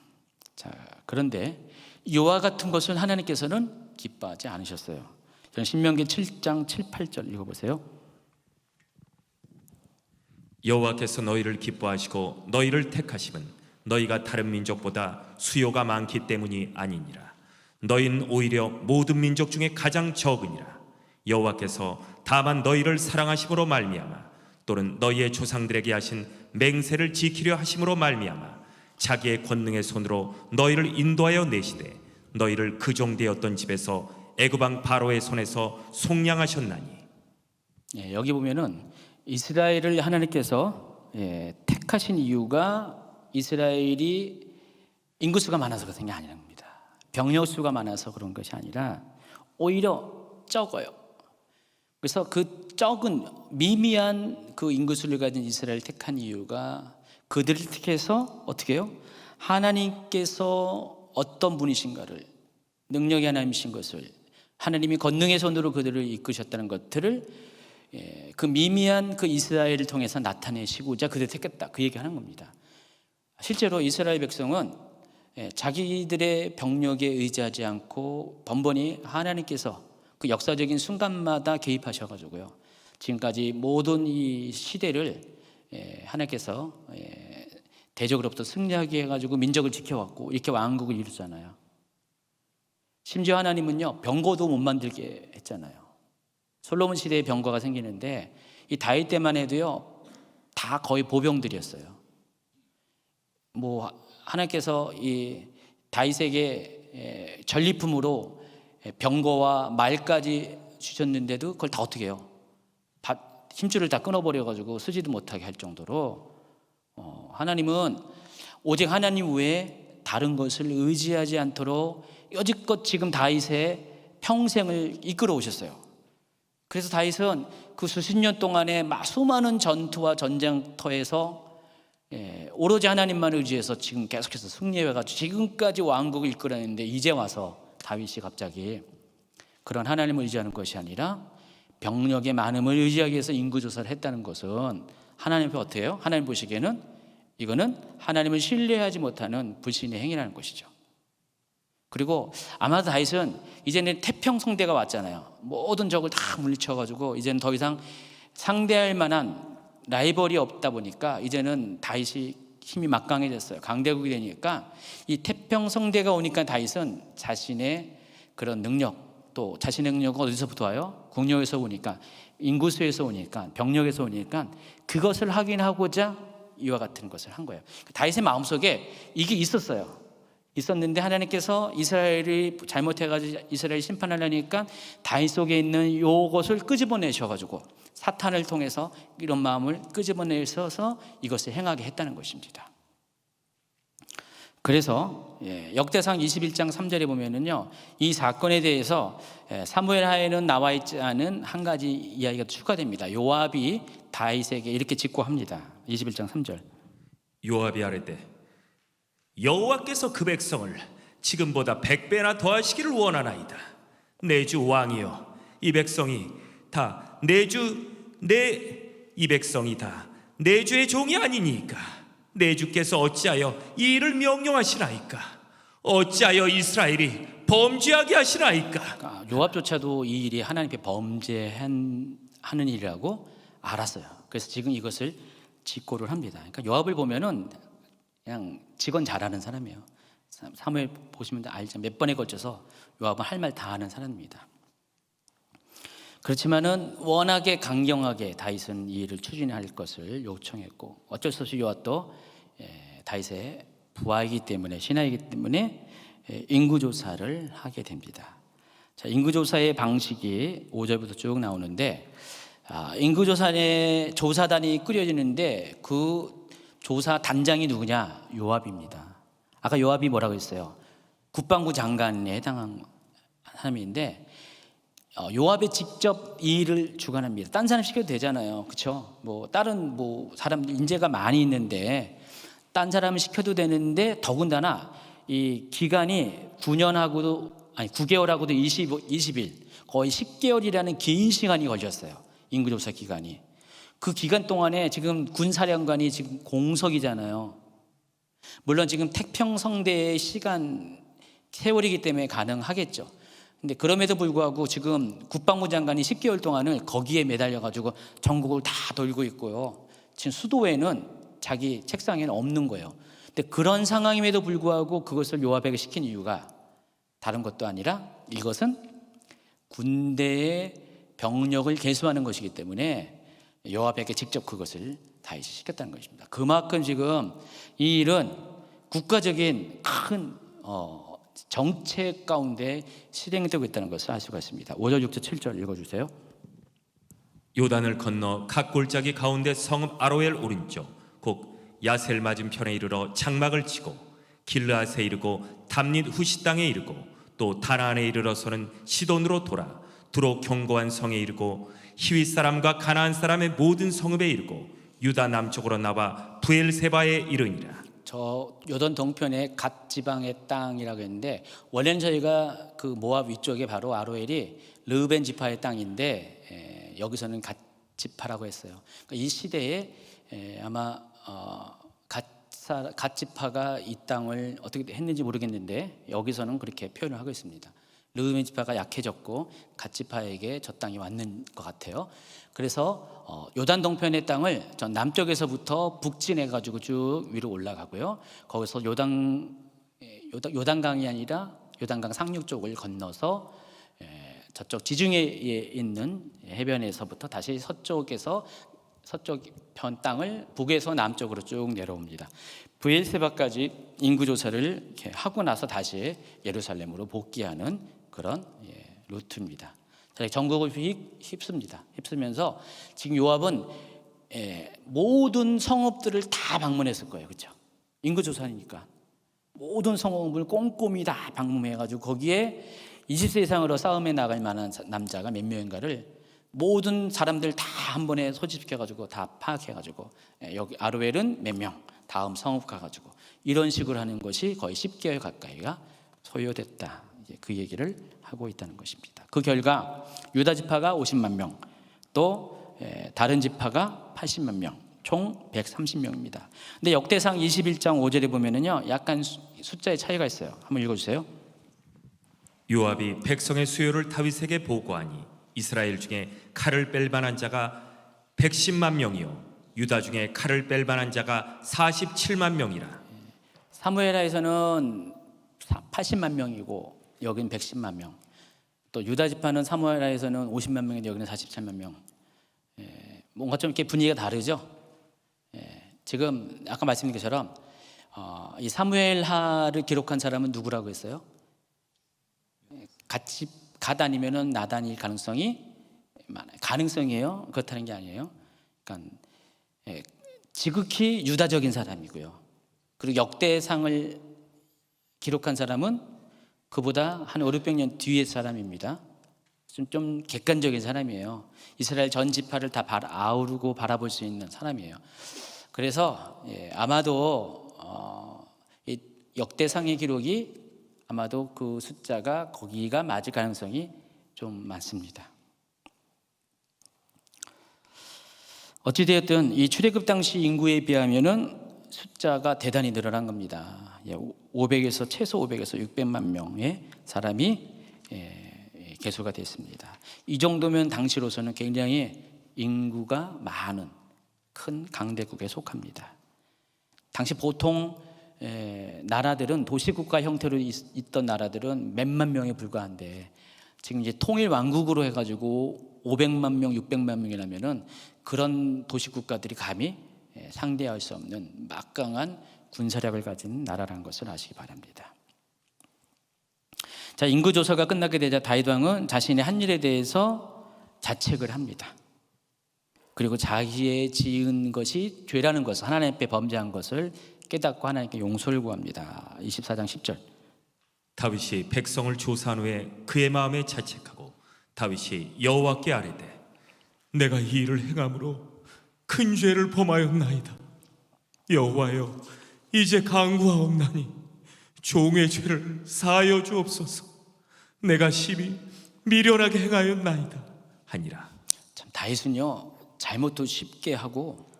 자, 그런데 이와 같은 것을 하나님께서는 기뻐하지 않으셨어요. 저는 신명기 7장 7, 8절 읽어보세요. 여호와께서 너희를 기뻐하시고 너희를 택하심은 너희가 다른 민족보다 수요가 많기 때문이 아니니라. 너희는 오히려 모든 민족 중에 가장 적으니라. 여호와께서 다만 너희를 사랑하심으로 말미암아 또는 너희의 조상들에게 하신 맹세를 지키려 하심으로 말미암아 자기의 권능의 손으로 너희를 인도하여 내시되 너희를 그 종되었던 집에서 애굽 왕 바로의 손에서 속량하셨나니. 여기 보면은 이스라엘을 하나님께서 택하신 이유가 이스라엘이 인구수가 많아서 그런 게 아닙니다. 병력수가 많아서 그런 것이 아니라 오히려 적어요. 그래서 그 적은 미미한 그 인구수를 가진 이스라엘을 택한 이유가 그들을 택해서 어떻게 해요? 하나님께서 어떤 분이신가를, 능력이 하나님이신 것을, 하나님이 권능의 손으로 그들을 이끄셨다는 것들을 그 미미한 그 이스라엘을 통해서 나타내시고자 그들을 택했다, 그 얘기하는 겁니다. 실제로 이스라엘 백성은 자기들의 병력에 의지하지 않고 번번이 하나님께서 그 역사적인 순간마다 개입하셔가지고요, 지금까지 모든 이 시대를 하나님께서 대적으로부터 승리하게 해가지고 민족을 지켜왔고 이렇게 왕국을 이루잖아요. 심지어 하나님은요, 병거도 못 만들게 했잖아요. 솔로몬 시대에 병거가 생기는데 이 다윗 때만 해도요, 다 거의 보병들이었어요. 뭐 하나님께서 이 다윗에게 전리품으로 병거와 말까지 주셨는데도 그걸 다 어떻게 해요? 힘줄을 다 끊어버려가지고 쓰지도 못하게 할 정도로 하나님은 오직 하나님 외에 다른 것을 의지하지 않도록 여지껏 지금 다윗의 평생을 이끌어 오셨어요. 그래서 다윗은 그 수십 년 동안에 수많은 전투와 전쟁터에서 오로지 하나님만 의지해서 지금 계속해서 승리해가지고 지금까지 왕국을 이끌어냈는데, 이제 와서 다윗이 갑자기 그런 하나님을 의지하는 것이 아니라 병력의 많음을 의지하기 위해서 인구조사를 했다는 것은 하나님 앞에 어때요? 하나님 보시기에는 이거는 하나님을 신뢰하지 못하는 불신의 행위라는 것이죠. 그리고 아마도 다윗은 이제는 태평성대가 왔잖아요. 모든 적을 다 물리쳐가지고 이제는 더 이상 상대할 만한 라이벌이 없다 보니까 이제는 다윗이 힘이 막강해졌어요. 강대국이 되니까 이 태평성대가 오니까 다윗은 자신의 그런 능력, 또 자신의 능력은 어디서부터 와요? 국력에서 오니까, 인구수에서 오니까, 병력에서 오니까 그것을 확인하고자 이와 같은 것을 한 거예요. 다윗의 마음속에 이게 있었는데 하나님께서 이스라엘이 잘못해가지고 이스라엘 심판하려니까 다윗 속에 있는 이것을 끄집어내셔가지고 사탄을 통해서 이런 마음을 끄집어내셔서 이것을 행하게 했다는 것입니다. 그래서 역대상 21장 3절에 보면은요, 이 사건에 대해서 사무엘 하에는 나와 있지 않은 한 가지 이야기가 추가됩니다. 요압이 다윗에게 이렇게 직고합니다. 21장 3절. 요압이 아뢰되 여호와께서 그 백성을 지금보다 100배나 더하시기를 원하나이다. 내 주 왕이여, 이 백성이 다 내 주의 종이 아니니까 내 주께서 어찌하여 이 일을 명령하시나이까? 어찌하여 이스라엘이 범죄하게 하시나이까? 요압조차도 이 일이 하나님께 범죄하는 일이라고 알았어요. 그래서 지금 이것을 직고를 합니다. 그러니까 요압을 보면은 그냥 직원 잘하는 사람이에요. 사무엘 보시면 알죠. 몇 번에 걸쳐서 요압은 할 말 다 하는 사람입니다. 그렇지만은 워낙에 강경하게 다윗은 이 일을 추진할 것을 요청했고 어쩔 수 없이 요압도 다윗의 부하이기 때문에 신하이기 때문에 인구조사를 하게 됩니다. 자, 인구조사의 방식이 5절부터 쭉 나오는데 인구조사의 조사단이 꾸려지는데 그 조사 단장이 누구냐? 요압입니다. 아까 요압이 뭐라고 했어요? 국방부 장관에 해당한 사람인데 요압이 직접 이 일을 주관합니다. 딴 사람 시켜도 되잖아요, 그렇죠? 뭐 다른 뭐 사람 인재가 많이 있는데 딴 사람 시켜도 되는데 더군다나 이 기간이 9개월하고도 20일 거의 10개월이라는 긴 시간이 걸렸어요. 인구조사 기간이. 그 기간 동안에 지금 군사령관이 지금 공석이잖아요. 물론 지금 태평성대의 시간 세월이기 때문에 가능하겠죠. 근데 그럼에도 불구하고 지금 국방부 장관이 10개월 동안을 거기에 매달려 가지고 전국을 다 돌고 있고요. 지금 수도에는 자기 책상에는 없는 거예요. 근데 그런 상황임에도 불구하고 그것을 요압에게 시킨 이유가 다른 것도 아니라 이것은 군대의 병력을 개수하는 것이기 때문에 요압에게 직접 그것을 다윗이 시켰다는 것입니다. 그만큼 지금 이 일은 국가적인 큰 정책 가운데 실행되고 있다는 것을 알 수가 있습니다. 5절, 6절, 7절 읽어주세요. 요단을 건너 각 골짜기 가운데 성읍 아로엘 오른쪽 곧 야셀 맞은편에 이르러 장막을 치고 길르앗에 이르고 담릿 후시 땅에 이르고 또 다나안에 이르러서는 시돈으로 돌아 두로 견고한 성에 이르고 히윗 사람과 가나안 사람의 모든 성읍에 이르고 유다 남쪽으로 나와 부엘세바에 이르니라. 저 요단 동편의 갓 지방의 땅이라고 했는데 원래는 저희가 그 모압 위쪽에 바로 아로엘이 르우벤 지파의 땅인데 여기서는 갓 지파라고 했어요. 그러니까 이 시대에 아마 갓 지파가 이 땅을 어떻게 했는지 모르겠는데 여기서는 그렇게 표현을 하고 있습니다. 르우벤 지파가 약해졌고 갓 지파에게 저 땅이 왔는 것 같아요. 그래서 요단 동편의 땅을 전 남쪽에서부터 북진해 가지고 쭉 위로 올라가고요. 거기서 요단강이 아니라 요단강 상류 쪽을 건너서 저쪽 지중해에 있는 해변에서부터 다시 서쪽 편 땅을 북에서 남쪽으로 쭉 내려옵니다. 부엘세바까지 인구조사를 이렇게 하고 나서 다시 예루살렘으로 복귀하는 그런 루트입니다. 전국을 휩쓰면서 지금 요압은 모든 성읍들을 다 방문했을 거예요, 그렇죠? 인구조사니까 모든 성읍을 꼼꼼히 다 방문해가지고 거기에 20세 이상으로 싸움에 나갈 만한 남자가 몇 명인가를 모든 사람들 다 한 번에 소집시켜가지고 다 파악해가지고 여기 아로엘은 몇 명, 다음 성읍 가가지고 이런 식으로 하는 것이 거의 10개월 가까이가 소요됐다. 그 얘기를 하고 있다는 것입니다. 그 결과 유다 지파가 50만 명, 또 다른 지파가 80만 명, 총 130명입니다. 근데 역대상 21장 5절에 보면은요, 약간 숫자의 차이가 있어요. 한번 읽어주세요. 요압이 백성의 수요를 다윗에게 보고하니 이스라엘 중에 칼을 뺄 만한 자가 110만 명이요 유다 중에 칼을 뺄 만한 자가 47만 명이라. 사무엘하에서는 80만 명이고 여긴 110만 명. 또 유다 지파는 사무엘하에서는 50만 명인데 여기는 47만 명. 뭔가 좀 이렇게 분위기가 다르죠. 지금 아까 말씀드린 것처럼 이 사무엘하를 기록한 사람은 누구라고 했어요? 갓 아니면은 나단일 가능성이 많아요. 가능성이에요. 그렇다는 게 아니에요. 그러니까 지극히 유다적인 사람이고요. 그리고 역대상을 기록한 사람은 그보다 한 5, 600년 뒤의 사람입니다. 좀 객관적인 사람이에요. 이스라엘 전 지파를 다 아우르고 바라볼 수 있는 사람이에요. 그래서 아마도 이 역대상의 기록이 아마도 그 숫자가 거기가 맞을 가능성이 좀 많습니다. 어찌되었든 이 출애굽 당시 인구에 비하면은 숫자가 대단히 늘어난 겁니다. 500에서 최소 500에서 600만 명의 사람이 개수가 됐습니다. 이 정도면 당시로서는 굉장히 인구가 많은 큰 강대국에 속합니다. 당시 보통 나라들은 도시국가 형태로 있던 나라들은 몇만 명에 불과한데 지금 이제 통일 왕국으로 해가지고 500만 명, 600만 명이라면은 그런 도시 국가들이 감히 상대할 수 없는 막강한 군사력을 가진 나라라는 것을 아시기 바랍니다. 자, 인구 조사가 끝나게 되자 다윗 왕은 자신의 한 일에 대해서 자책을 합니다. 그리고 자기의 지은 것이 죄라는 것을, 하나님 앞에 범죄한 것을 깨닫고 하나님께 용서를 구합니다. 24장 10절. 다윗이 백성을 조사한 후에 그의 마음에 자책하고 다윗이 여호와께 아뢰되 내가 이 일을 행함으로 큰 죄를 범하였나이다. 여호와여, 이제 간구하옵나니 종의 죄를 사하여 주옵소서. 내가 심히 미련하게 행하였나이다 하니라. 참, 다윗은요 잘못도 쉽게 하고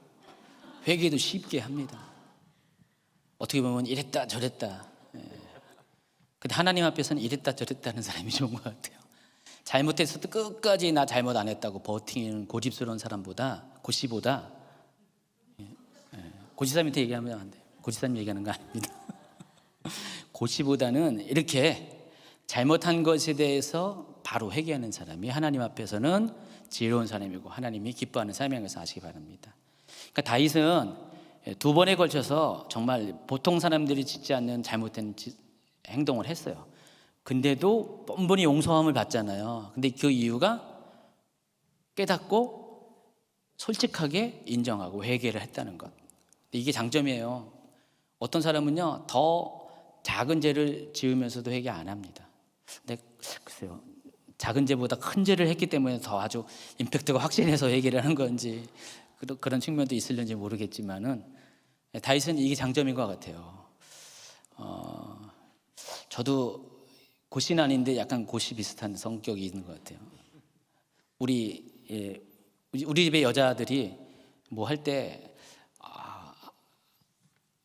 회개도 쉽게 합니다. 어떻게 보면 이랬다 저랬다. 근데 하나님 앞에서는 이랬다 저랬다 하는 사람이 좋은 것 같아요. 잘못했어도 끝까지 나 잘못 안 했다고 버티는 고집스러운 사람보다, 고시보다, 고시사님한테 얘기하면 안 돼요. 고시사님 얘기하는 거 아닙니다. 고시보다는 이렇게 잘못한 것에 대해서 바로 회개하는 사람이 하나님 앞에서는 지혜로운 사람이고 하나님이 기뻐하는 사람인 것을 아시기 바랍니다. 그러니까 다윗은 두 번에 걸쳐서 정말 보통 사람들이 짓지 않는 잘못된 행동을 했어요. 근데도 뻔뻔히 용서함을 받잖아요. 근데 그 이유가 깨닫고 솔직하게 인정하고 회개를 했다는 것. 이게 장점이에요. 어떤 사람은요 더 작은 죄를 지으면서도 회개 안 합니다. 근데 글쎄요, 작은 죄보다 큰 죄를 했기 때문에 더 아주 임팩트가 확신해서 회개를 하는 건지 그런 측면도 있을는지 모르겠지만은 다윗은 이게 장점인 것 같아요. 저도 고시는 아닌데 약간 고시 비슷한 성격이 있는 것 같아요. 우리 집의 여자들이 뭐 할 때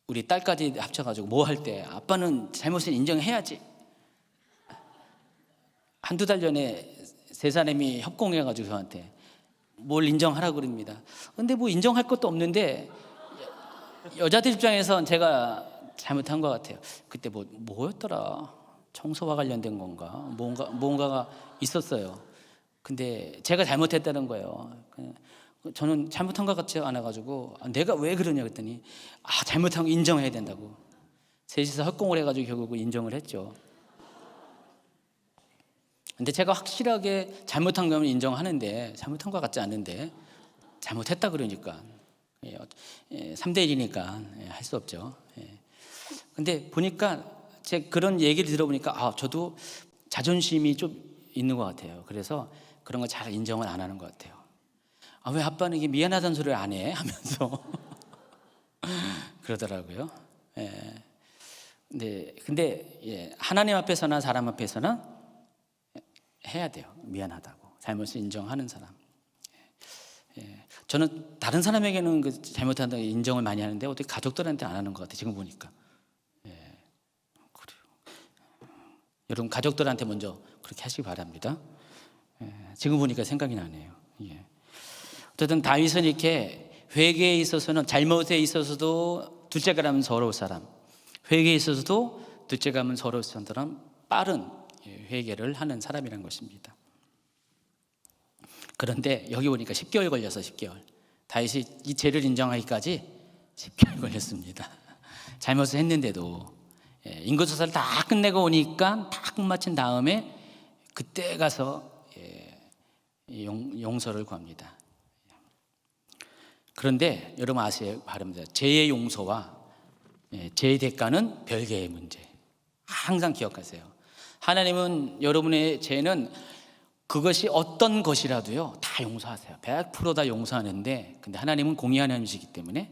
우리 딸까지 합쳐가지고 뭐 할 때 아빠는 잘못을 인정해야지. 한두 달 전에 세 사람이 협공해가지고 저한테 뭘 인정하라고 그럽니다. 근데 뭐 인정할 것도 없는데 여자들 입장에선 제가 잘못한 것 같아요. 그때 뭐였더라? 청소와 관련된 건가? 뭔가가 있었어요. 근데 제가 잘못했다는 거예요. 저는 잘못한 것 같지 않아가지고 내가 왜 그러냐 그랬더니 잘못한 거 인정해야 된다고. 셋이서 협공을 해가지고 결국 인정을 했죠. 근데 제가 확실하게 잘못한 거면 인정하는데 잘못한 것 같지 않은데 잘못했다 그러니까 3대 1이니까 할 수 없죠. 근데 보니까 제 그런 얘기를 들어보니까 저도 자존심이 좀 있는 것 같아요. 그래서 그런 거 잘 인정은 안 하는 것 같아요. 왜 아빠는 이게 미안하다는 소리를 안 해? 하면서 그러더라고요. 근데 하나님 앞에서나 사람 앞에서나 해야 돼요. 미안하다고 잘못을 인정하는 사람. 저는 다른 사람에게는 그 잘못한다고 인정을 많이 하는데 어떻게 가족들한테 안 하는 것 같아요. 지금 보니까. 그래요. 여러분 가족들한테 먼저 그렇게 하시기 바랍니다. 지금 보니까 생각이 나네요. 어쨌든 다윗은 이렇게 회개에 있어서는 잘못에 있어서도 둘째 가면 서러울 사람, 회개에 있어서도 둘째 가면 서러울 사람, 빠른 회개를 하는 사람이라는 것입니다. 그런데 여기 보니까 10개월 걸려서 10개월. 다윗이 이 죄를 인정하기까지 10개월 걸렸습니다. 잘못을 했는데도 인구조사를 다 끝내고 오니까 다 끝마친 다음에 그때 가서 용서를 구합니다. 그런데 여러분 아시기 바랍니다. 죄의 용서와 죄의 대가는 별개의 문제. 항상 기억하세요. 하나님은 여러분의 죄는 그것이 어떤 것이라도요 다 용서하세요. 100% 다 용서하는데 근데 하나님은 공의하는 하나님이시기 때문에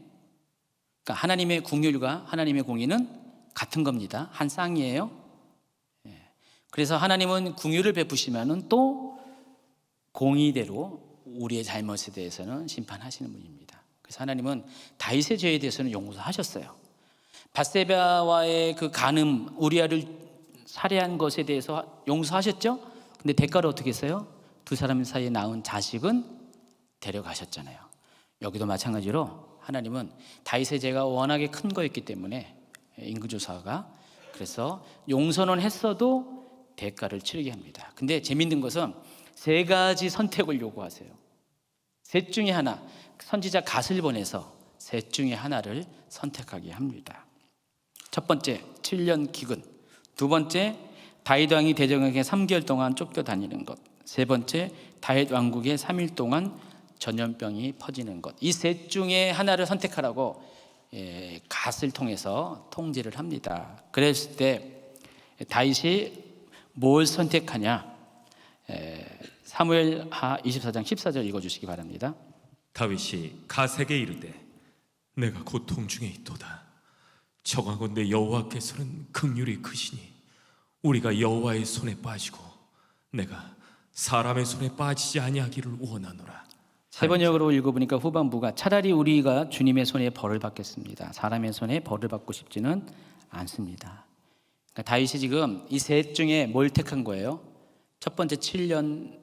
그러니까 하나님의 긍휼과 하나님의 공의는 같은 겁니다. 한 쌍이에요. 그래서 하나님은 긍휼을 베푸시면은 또 공의대로 우리의 잘못에 대해서는 심판하시는 분입니다. 그래서 하나님은 다윗의 죄에 대해서는 용서하셨어요. 밧세바와의 그 간음 우리아를 살해한 것에 대해서 용서하셨죠? 근데 대가로 어떻게 했어요? 두 사람 사이에 낳은 자식은 데려가셨잖아요. 여기도 마찬가지로 하나님은 다윗의 죄가 워낙에 큰 거였기 때문에 인구조사가 그래서 용서는 했어도 대가를 치르게 합니다. 근데 재밌는 것은 세 가지 선택을 요구하세요. 셋 중에 하나, 선지자 갓을 보내서 셋 중에 하나를 선택하게 합니다. 첫 번째, 7년 기근. 두 번째, 다윗 왕이 대적에게 3개월 동안 쫓겨다니는 것. 세 번째, 다윗 왕국에 3일 동안 전염병이 퍼지는 것. 이 셋 중에 하나를 선택하라고 갓을 통해서 통지를 합니다. 그랬을 때 다윗이 뭘 선택하냐? 사무엘하 24장 14절 읽어주시기 바랍니다. 다윗이 갓에게 이르되 내가 고통 중에 있도다. 청하건대 여호와께서는 긍휼이 크시니 우리가 여호와의 손에 빠지고 내가 사람의 손에 빠지지 아니하기를 원하노라. 세 번역으로 읽어보니까 후반부가 차라리 우리가 주님의 손에 벌을 받겠습니다. 사람의 손에 벌을 받고 싶지는 않습니다. 그러니까 다윗이 지금 이 셋 중에 뭘 택한 거예요? 첫 번째 7년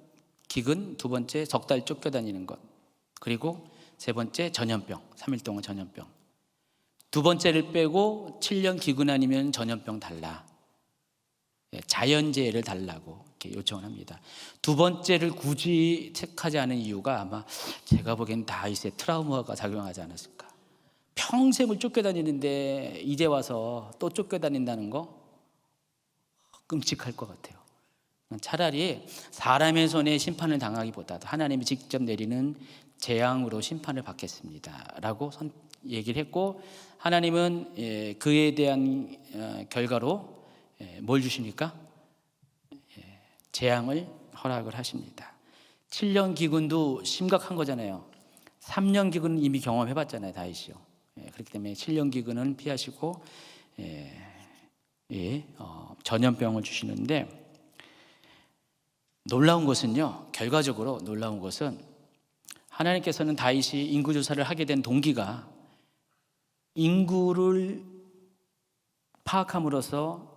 기근, 두 번째 석 달 쫓겨다니는 것, 그리고 세 번째 전염병, 3일 동안 전염병. 두 번째를 빼고 7년 기근 아니면 전염병 달라, 자연재해를 달라고 이렇게 요청을 합니다. 두 번째를 굳이 택하지 않은 이유가 아마 제가 보기엔 다윗의 트라우마가 작용하지 않았을까. 평생을 쫓겨다니는데 이제 와서 또 쫓겨다닌다는 거 끔찍할 것 같아요. 차라리 사람의 손에 심판을 당하기보다도 하나님이 직접 내리는 재앙으로 심판을 받겠습니다 라고 얘기를 했고, 하나님은 그에 대한 결과로 뭘 주십니까? 재앙을 허락을 하십니다. 7년 기근도 심각한 거잖아요. 3년 기근은 이미 경험해봤잖아요, 다윗이요. 그렇기 때문에 7년 기근은 피하시고 전염병을 주시는데, 놀라운 것은요, 결과적으로 놀라운 것은 하나님께서는 다윗이 인구조사를 하게 된 동기가 인구를 파악함으로써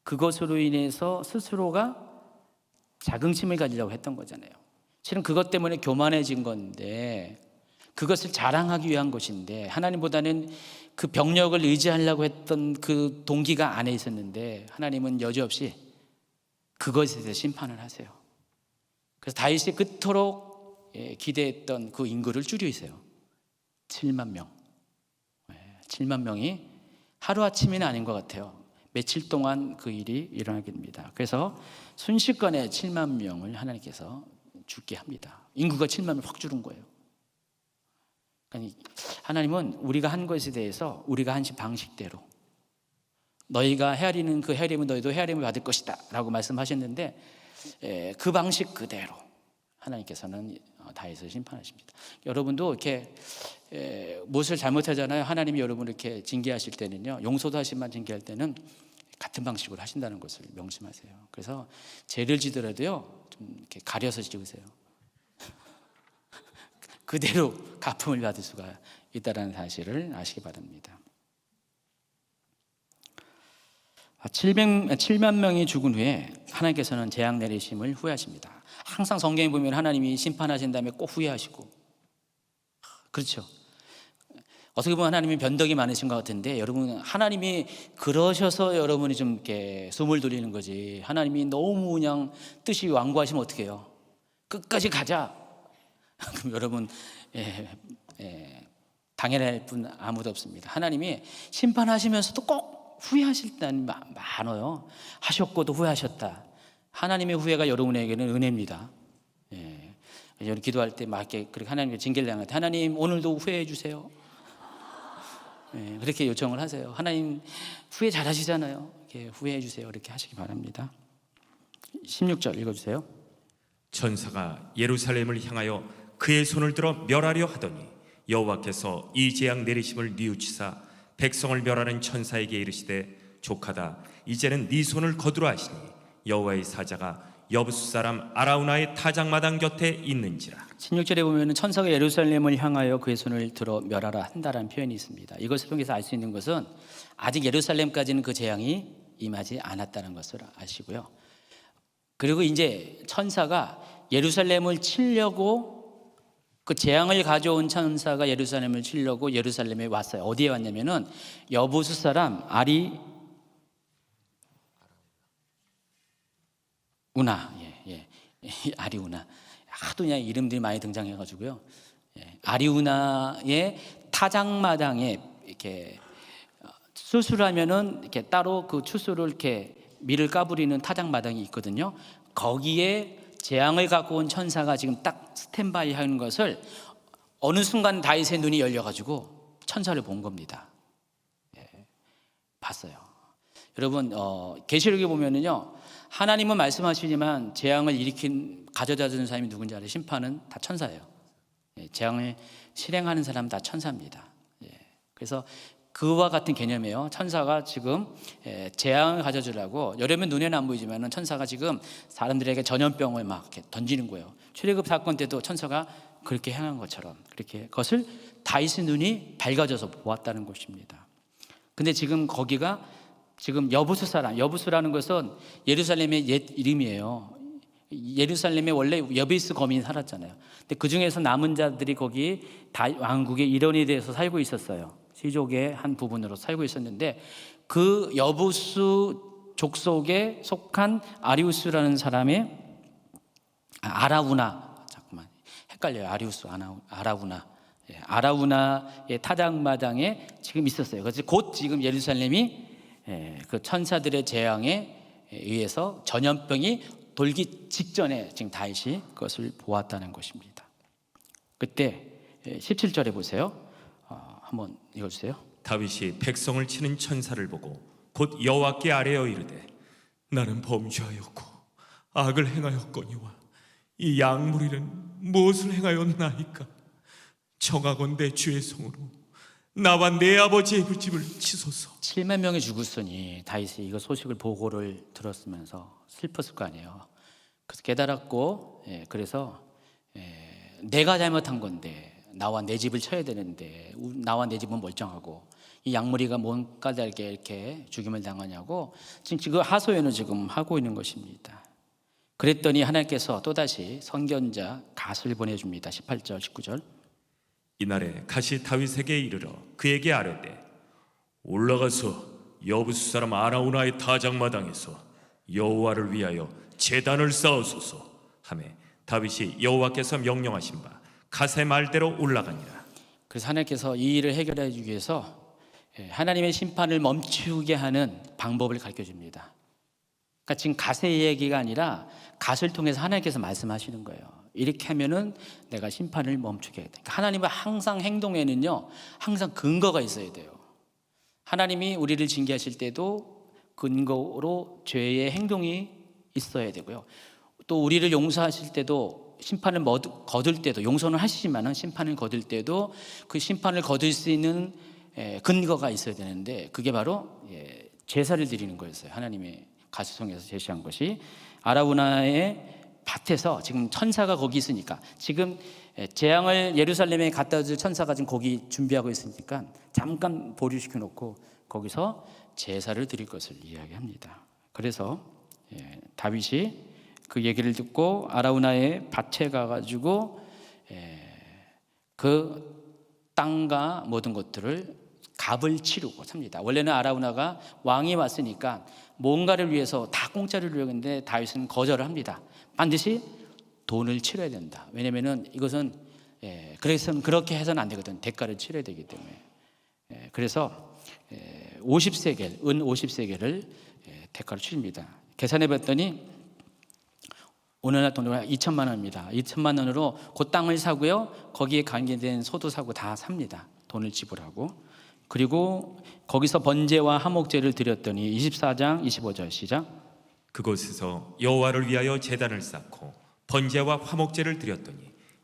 그것으로 인해서 스스로가 자긍심을 가지려고 했던 거잖아요. 실은 그것 때문에 교만해진 건데, 그것을 자랑하기 위한 것인데, 하나님보다는 그 병력을 의지하려고 했던 그 동기가 안에 있었는데 하나님은 여지없이 그것에 대해서 심판을 하세요. 그래서 다윗이 그토록 기대했던 그 인구를 줄이세요. 7만 명. 7만 명이 하루아침에는 아닌 것 같아요. 며칠 동안 그 일이 일어나게 됩니다. 그래서 순식간에 7만 명을 하나님께서 죽게 합니다. 인구가 7만 명을 확 줄은 거예요. 그러니까 하나님은 우리가 한 것에 대해서 우리가 한 방식대로, 너희가 헤아리는 그 헤아림은 너희도 헤아림을 받을 것이다 라고 말씀하셨는데, 그 방식 그대로 하나님께서는 다윗을 심판하십니다. 여러분도 이렇게 무엇을 잘못하잖아요. 하나님이 여러분을 이렇게 징계하실 때는요, 용서도 하시지만 징계할 때는 같은 방식으로 하신다는 것을 명심하세요. 그래서 죄를 지더라도요, 좀 이렇게 가려서 지으세요. 그대로 갚음을 받을 수가 있다는 사실을 아시기 바랍니다. 7만 명이 죽은 후에 하나님께서는 재앙 내리심을 후회하십니다. 항상 성경에 보면 하나님이 심판하신 다음에 꼭 후회하시고, 그렇죠. 어떻게 보면 하나님이 변덕이 많으신 것 같은데, 여러분, 하나님이 그러셔서 여러분이 좀 이렇게 숨을 돌리는 거지, 하나님이 너무 그냥 뜻이 완고하시면 어떻게 해요? 끝까지 가자. 그럼 여러분, 당연할 분 아무도 없습니다. 하나님이 심판하시면서도 꼭 후회하실 때는 많아요. 하셨고도 후회하셨다. 하나님의 후회가 여러분에게는 은혜입니다. 여러분 기도할 때 막 이렇게 그렇게 하나님께 징계를 당할 때, 하나님 오늘도 후회해 주세요. 그렇게 요청을 하세요. 하나님 후회 잘 하시잖아요. 이렇게 후회해 주세요. 이렇게 하시기 바랍니다. 16절 읽어주세요. 천사가 예루살렘을 향하여 그의 손을 들어 멸하려 하더니 여호와께서 이 재앙 내리심을 뉘우치사 백성을 멸하는 천사에게 이르시되, 족하다, 이제는 네 손을 거두라 하시니 여호와의 사자가 여부수 사람 아라우나의 타작마당 곁에 있는지라. 16절에 보면 천사가 예루살렘을 향하여 그의 손을 들어 멸하라 한다라는 표현이 있습니다. 이것을 통해서 알 수 있는 것은 아직 예루살렘까지는 그 재앙이 임하지 않았다는 것을 아시고요. 그리고 이제 천사가 예루살렘을 치려고, 그 재앙을 가져온 천사가 예루살렘을 치려고 예루살렘에 왔어요. 어디에 왔냐면은 여부수 사람 우나, 아리우나. 하도 그냥 이름들이 많이 등장해가지고요. 아리우나의 타작마당에 이렇게 추수하면은 이렇게 따로 그 추수를 이렇게 밀을 까부리는 타작마당이 있거든요. 거기에 재앙을 갖고 온 천사가 지금 딱 스탠바이 하는 것을 어느 순간 다윗의 눈이 열려가지고 천사를 본 겁니다. 봤어요. 여러분, 계시록에 보면은요, 하나님은 말씀하시지만 재앙을 가져다 주는 사람이 누군지 알아요? 심판은 다 천사예요. 재앙을 실행하는 사람은 다 천사입니다. 그래서 그와 같은 개념이에요. 천사가 지금 재앙을 가져주려고, 여러분 눈에는 안 보이지만 천사가 지금 사람들에게 전염병을 막 이렇게 던지는 거예요. 출애굽 사건 때도 천사가 그렇게 행한 것처럼 그렇게 그것을 다윗의 눈이 밝아져서 보았다는 것입니다. 근데 지금 거기가 지금 여부수라는 것은 예루살렘의 옛 이름이에요. 예루살렘에 원래 여비스 거민이 살았잖아요. 근데 그 중에서 남은 자들이 거기 왕국의 일원이 돼서 살고 있었어요. 시족의 한 부분으로 살고 있었는데 그 여부수 족속에 속한 아리우스라는 사람의 아라우나, 잠깐만 헷갈려요. 아리우스 아라우나. 아라우나의 타작마당에 지금 있었어요. 그래서 곧 지금 예루살렘이 그 천사들의 재앙에 의해서 전염병이 돌기 직전에 지금 다윗이 그것을 보았다는 것입니다. 그때 17절에 보세요. 한번 읽어주세요. 다윗이 백성을 치는 천사를 보고 곧 여호와께 아뢰어 이르되 나는 범죄하였고 악을 행하였거니와 이 양무리는 무엇을 행하였나이까? 청하건대 주의 성으로 나와 내 아버지의 불집을 치소서. 7만 명이 죽었으니 다윗이 이거 소식을 보고를 들었으면서 슬펐을 거 아니에요. 그래서 깨달았고, 그래서 내가 잘못한 건데 나와 내 집을 쳐야 되는데 나와 내 집은 멀쩡하고 이 양무리가 뭔 까닭에 이렇게 죽임을 당하냐고 지금 하소연을 지금 하고 있는 것입니다. 그랬더니 하나님께서 또다시 선견자 갓을 보내줍니다. 18절 19절. 이날에 갓이 다윗에게 이르러 그에게 아뢰되 올라가서 여부수 사람 아라우나의 타작마당에서 여호와를 위하여 제단을 쌓으소서 하매 다윗이 여호와께서 명령하신 바 갓의 말대로 올라가니라. 그래서 하나님께서 이 일을 해결해 주기 위해서 하나님의 심판을 멈추게 하는 방법을 가르쳐 줍니다. 그러니까 지금 갓의 얘기가 아니라 갓을 통해서 하나님께서 말씀하시는 거예요. 이렇게 하면은 내가 심판을 멈추게 하겠다. 그러니까 하나님은 항상 행동에는요, 항상 근거가 있어야 돼요. 하나님이 우리를 징계하실 때도 근거로 죄의 행동이 있어야 되고요. 또 우리를 용서하실 때도 심판을 거둘 때도 용서는 하시지만 심판을 거둘 때도 그 심판을 거둘 수 있는 근거가 있어야 되는데 그게 바로 제사를 드리는 거였어요. 하나님의 가시성에서 제시한 것이 아라우나의 밭에서 지금 천사가 거기 있으니까 지금 재앙을 예루살렘에 갖다 줄 천사가 지금 거기 준비하고 있으니까 잠깐 보류시켜 놓고 거기서 제사를 드릴 것을 이야기합니다. 그래서 다윗이 그 얘기를 듣고 아라우나의 밭에 가가지고 그 땅과 모든 것들을 값을 치르고 삽니다. 원래는 아라우나가 왕이 왔으니까 뭔가를 위해서 다 공짜를 누렸는데 다윗은 거절을 합니다. 반드시 돈을 치러야 된다. 왜냐하면 이것은 그래서는 그렇게 해서는 안 되거든. 대가를 치러야 되기 때문에. 그래서 50세겔, 은 50세겔을 대가로 치릅니다. 계산해 봤더니 오늘날 돈으로 2천만 원입니다. 2천만 원으로 그 땅을 사고요. 거기에 관계된 소도 사고 다 삽니다. 돈을 지불하고. 그리고 거기서 번제와 화목제를 드렸더니 24장 25절 시작. 그곳에서 여호와를 위하여 제단을 쌓고 번제와 화목제를 드렸더니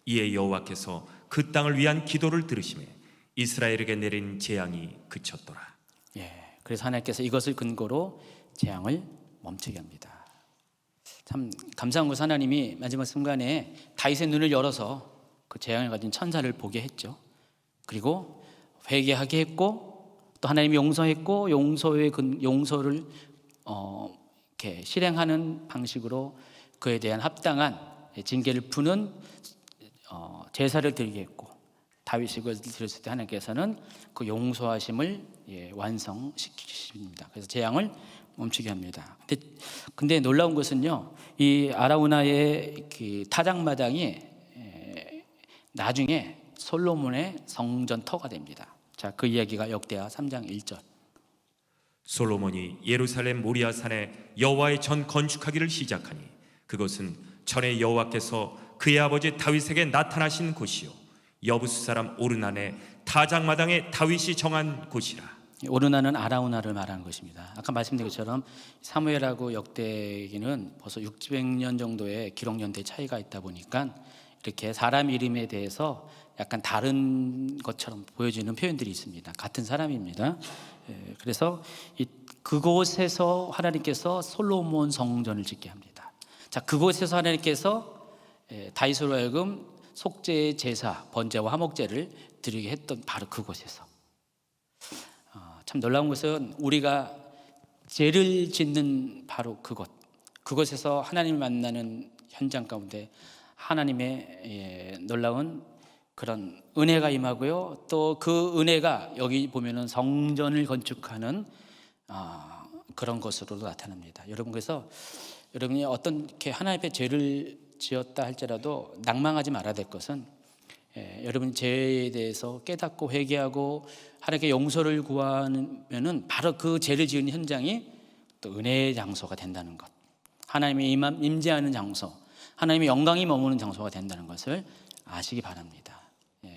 이에 여호와께서 그 땅을 위한 기도를 들으시매 이스라엘에게 내린 재앙이 그쳤더라. 그래서 하나님께서 이것을 근거로 재앙을 멈추게 합니다. 참 감사한 것은 하나님이 마지막 순간에 다윗의 눈을 열어서 그 재앙을 가진 천사를 보게 했죠. 그리고 회개하게 했고 또 하나님이 용서했고 용서를 이렇게 실행하는 방식으로 그에 대한 합당한 징계를 푸는 제사를 드리게 했고 다윗이 그걸 들었을 때 하나님께서는 그 용서하심을 완성시키십니다. 그래서 재앙을 멈추게 합니다. 근데 놀라운 것은요, 이 아라우나의 그 타작마당이 나중에 솔로몬의 성전 터가 됩니다. 자, 그 이야기가 역대하 3장 1절. 솔로몬이 예루살렘 모리아산에 여호와의 전 건축하기를 시작하니 그것은 전에 여호와께서 그의 아버지 다윗에게 나타나신 곳이요 여부스 사람 오르난의 타작마당에 다윗이 정한 곳이라. 오르나는 아라우나를 말하는 것입니다. 아까 말씀드린 것처럼 사무엘하고 역대기는 벌써 600년 정도의 기록 연대 차이가 있다 보니까 이렇게 사람 이름에 대해서 약간 다른 것처럼 보여지는 표현들이 있습니다. 같은 사람입니다. 그래서 그곳에서 하나님께서 솔로몬 성전을 짓게 합니다. 자, 그곳에서 하나님께서 다윗으로 하여금 속죄의 제사, 번제와 화목제를 드리게 했던 바로 그곳에서. 참 놀라운 것은 우리가 죄를 짓는 바로 그곳에서 하나님을 만나는 현장 가운데 하나님의 놀라운 그런 은혜가 임하고요. 또 그 은혜가 여기 보면은 성전을 건축하는 그런 것으로도 나타납니다. 여러분, 그래서 여러분이 어떤 이렇게 하나님 앞에 죄를 지었다 할지라도 낭망하지 말아야 될 것은 여러분 죄에 대해서 깨닫고 회개하고 하나님께 용서를 구하면은 바로 그 죄를 지은 현장이 또 은혜의 장소가 된다는 것, 하나님의 임재하는 장소, 하나님의 영광이 머무는 장소가 된다는 것을 아시기 바랍니다.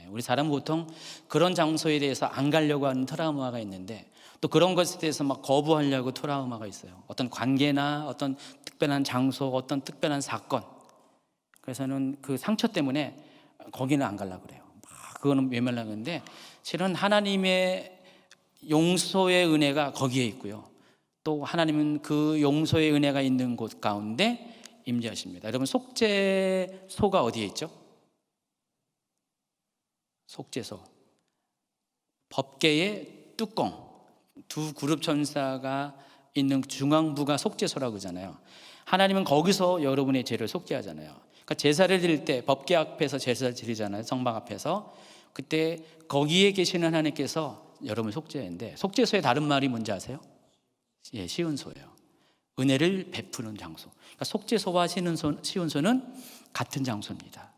우리 사람은 보통 그런 장소에 대해서 안 가려고 하는 트라우마가 있는데 또 그런 것에 대해서 막 거부하려고 트라우마가 있어요. 어떤 관계나 어떤 특별한 장소, 어떤 특별한 사건, 그래서는 그 상처 때문에 거기는 안 가려고 그래요. 그거는 외면하는데 실은 하나님의 용서의 은혜가 거기에 있고요. 또 하나님은 그 용서의 은혜가 있는 곳 가운데 임재하십니다. 여러분, 속죄소가 어디에 있죠? 속죄소, 법궤의 뚜껑, 두 그룹 천사가 있는 중앙부가 속죄소라고 하잖아요. 하나님은 거기서 여러분의 죄를 속죄하잖아요. 그러니까 제사를 드릴 때 법궤 앞에서 제사를 드리잖아요. 성막 앞에서. 그때 거기에 계시는 하나님께서 여러분을 속죄하는데, 속죄소의 다른 말이 뭔지 아세요? 시온소예요. 은혜를 베푸는 장소. 그러니까 속죄소와 시온소는 같은 장소입니다.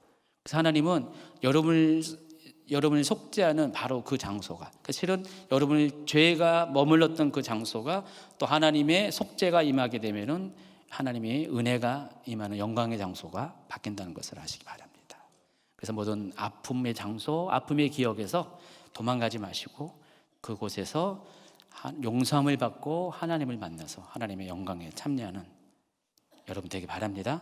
그래서 하나님은 여러분을 속죄하는 바로 그 장소가, 그러니까 실은 여러분의 죄가 머물렀던 그 장소가 또 하나님의 속죄가 임하게 되면은 하나님의 은혜가 임하는 영광의 장소가 바뀐다는 것을 아시기 바랍니다. 그래서 모든 아픔의 장소, 아픔의 기억에서 도망가지 마시고 그곳에서 용서함을 받고 하나님을 만나서 하나님의 영광에 참여하는 여러분 되기 바랍니다.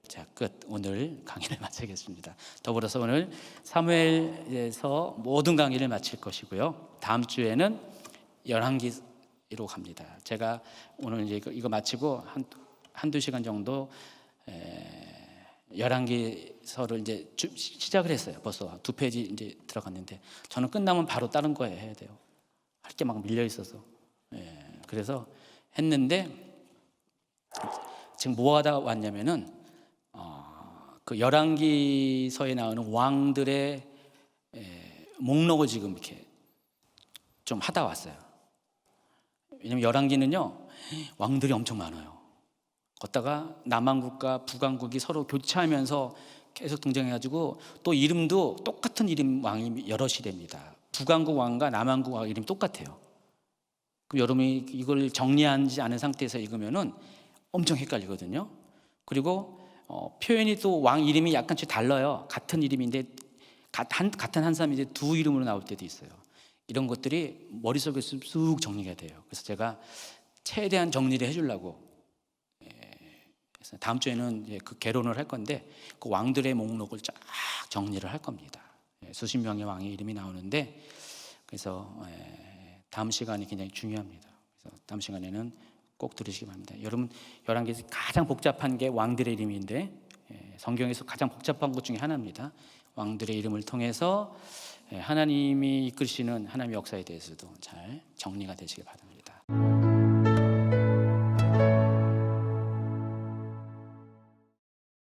자, 끝. 오늘 강의를 마치겠습니다. 더불어서 오늘 사무엘에서 모든 강의를 마칠 것이고요. 다음 주에는 열왕기로 갑니다. 제가 오늘 이제 이거 마치고 한두 시간 정도 열왕기서를 이제 시작을 했어요. 벌써 2페이지 이제 들어갔는데 저는 끝나면 바로 다른 거 해야 돼요. 할 게 막 밀려 있어서. 그래서 했는데 지금 뭐 하다 왔냐면은 그 열왕기서에 나오는 왕들의 목록을 지금 이렇게 좀 하다 왔어요. 왜냐면 열왕기는요 왕들이 엄청 많아요. 걷다가 남왕국과 북왕국이 서로 교체하면서 계속 등장해가지고 또 이름도 똑같은 이름 왕이 여럿이 됩니다. 북왕국 왕과 남왕국 왕 이름이 똑같아요. 그럼 여러분이 이걸 정리하지 않은 상태에서 읽으면은 엄청 헷갈리거든요. 그리고 표현이 또 왕 이름이 약간씩 달라요. 같은 이름인데 같은 한 사람이 이제 두 이름으로 나올 때도 있어요. 이런 것들이 머릿속에 쑥 정리가 돼요. 그래서 제가 최대한 정리를 해주려고 그래서 다음 주에는 이제 그 개론을 할 건데 그 왕들의 목록을 쫙 정리를 할 겁니다. 수십 명의 왕의 이름이 나오는데 그래서 다음 시간이 굉장히 중요합니다. 그래서 다음 시간에는 꼭 들으시기 바랍니다. 여러분, 열왕기에서 가장 복잡한 게 왕들의 이름인데 성경에서 가장 복잡한 것 중에 하나입니다. 왕들의 이름을 통해서 하나님이 이끌시는 하나님의 역사에 대해서도 잘 정리가 되시기 바랍니다.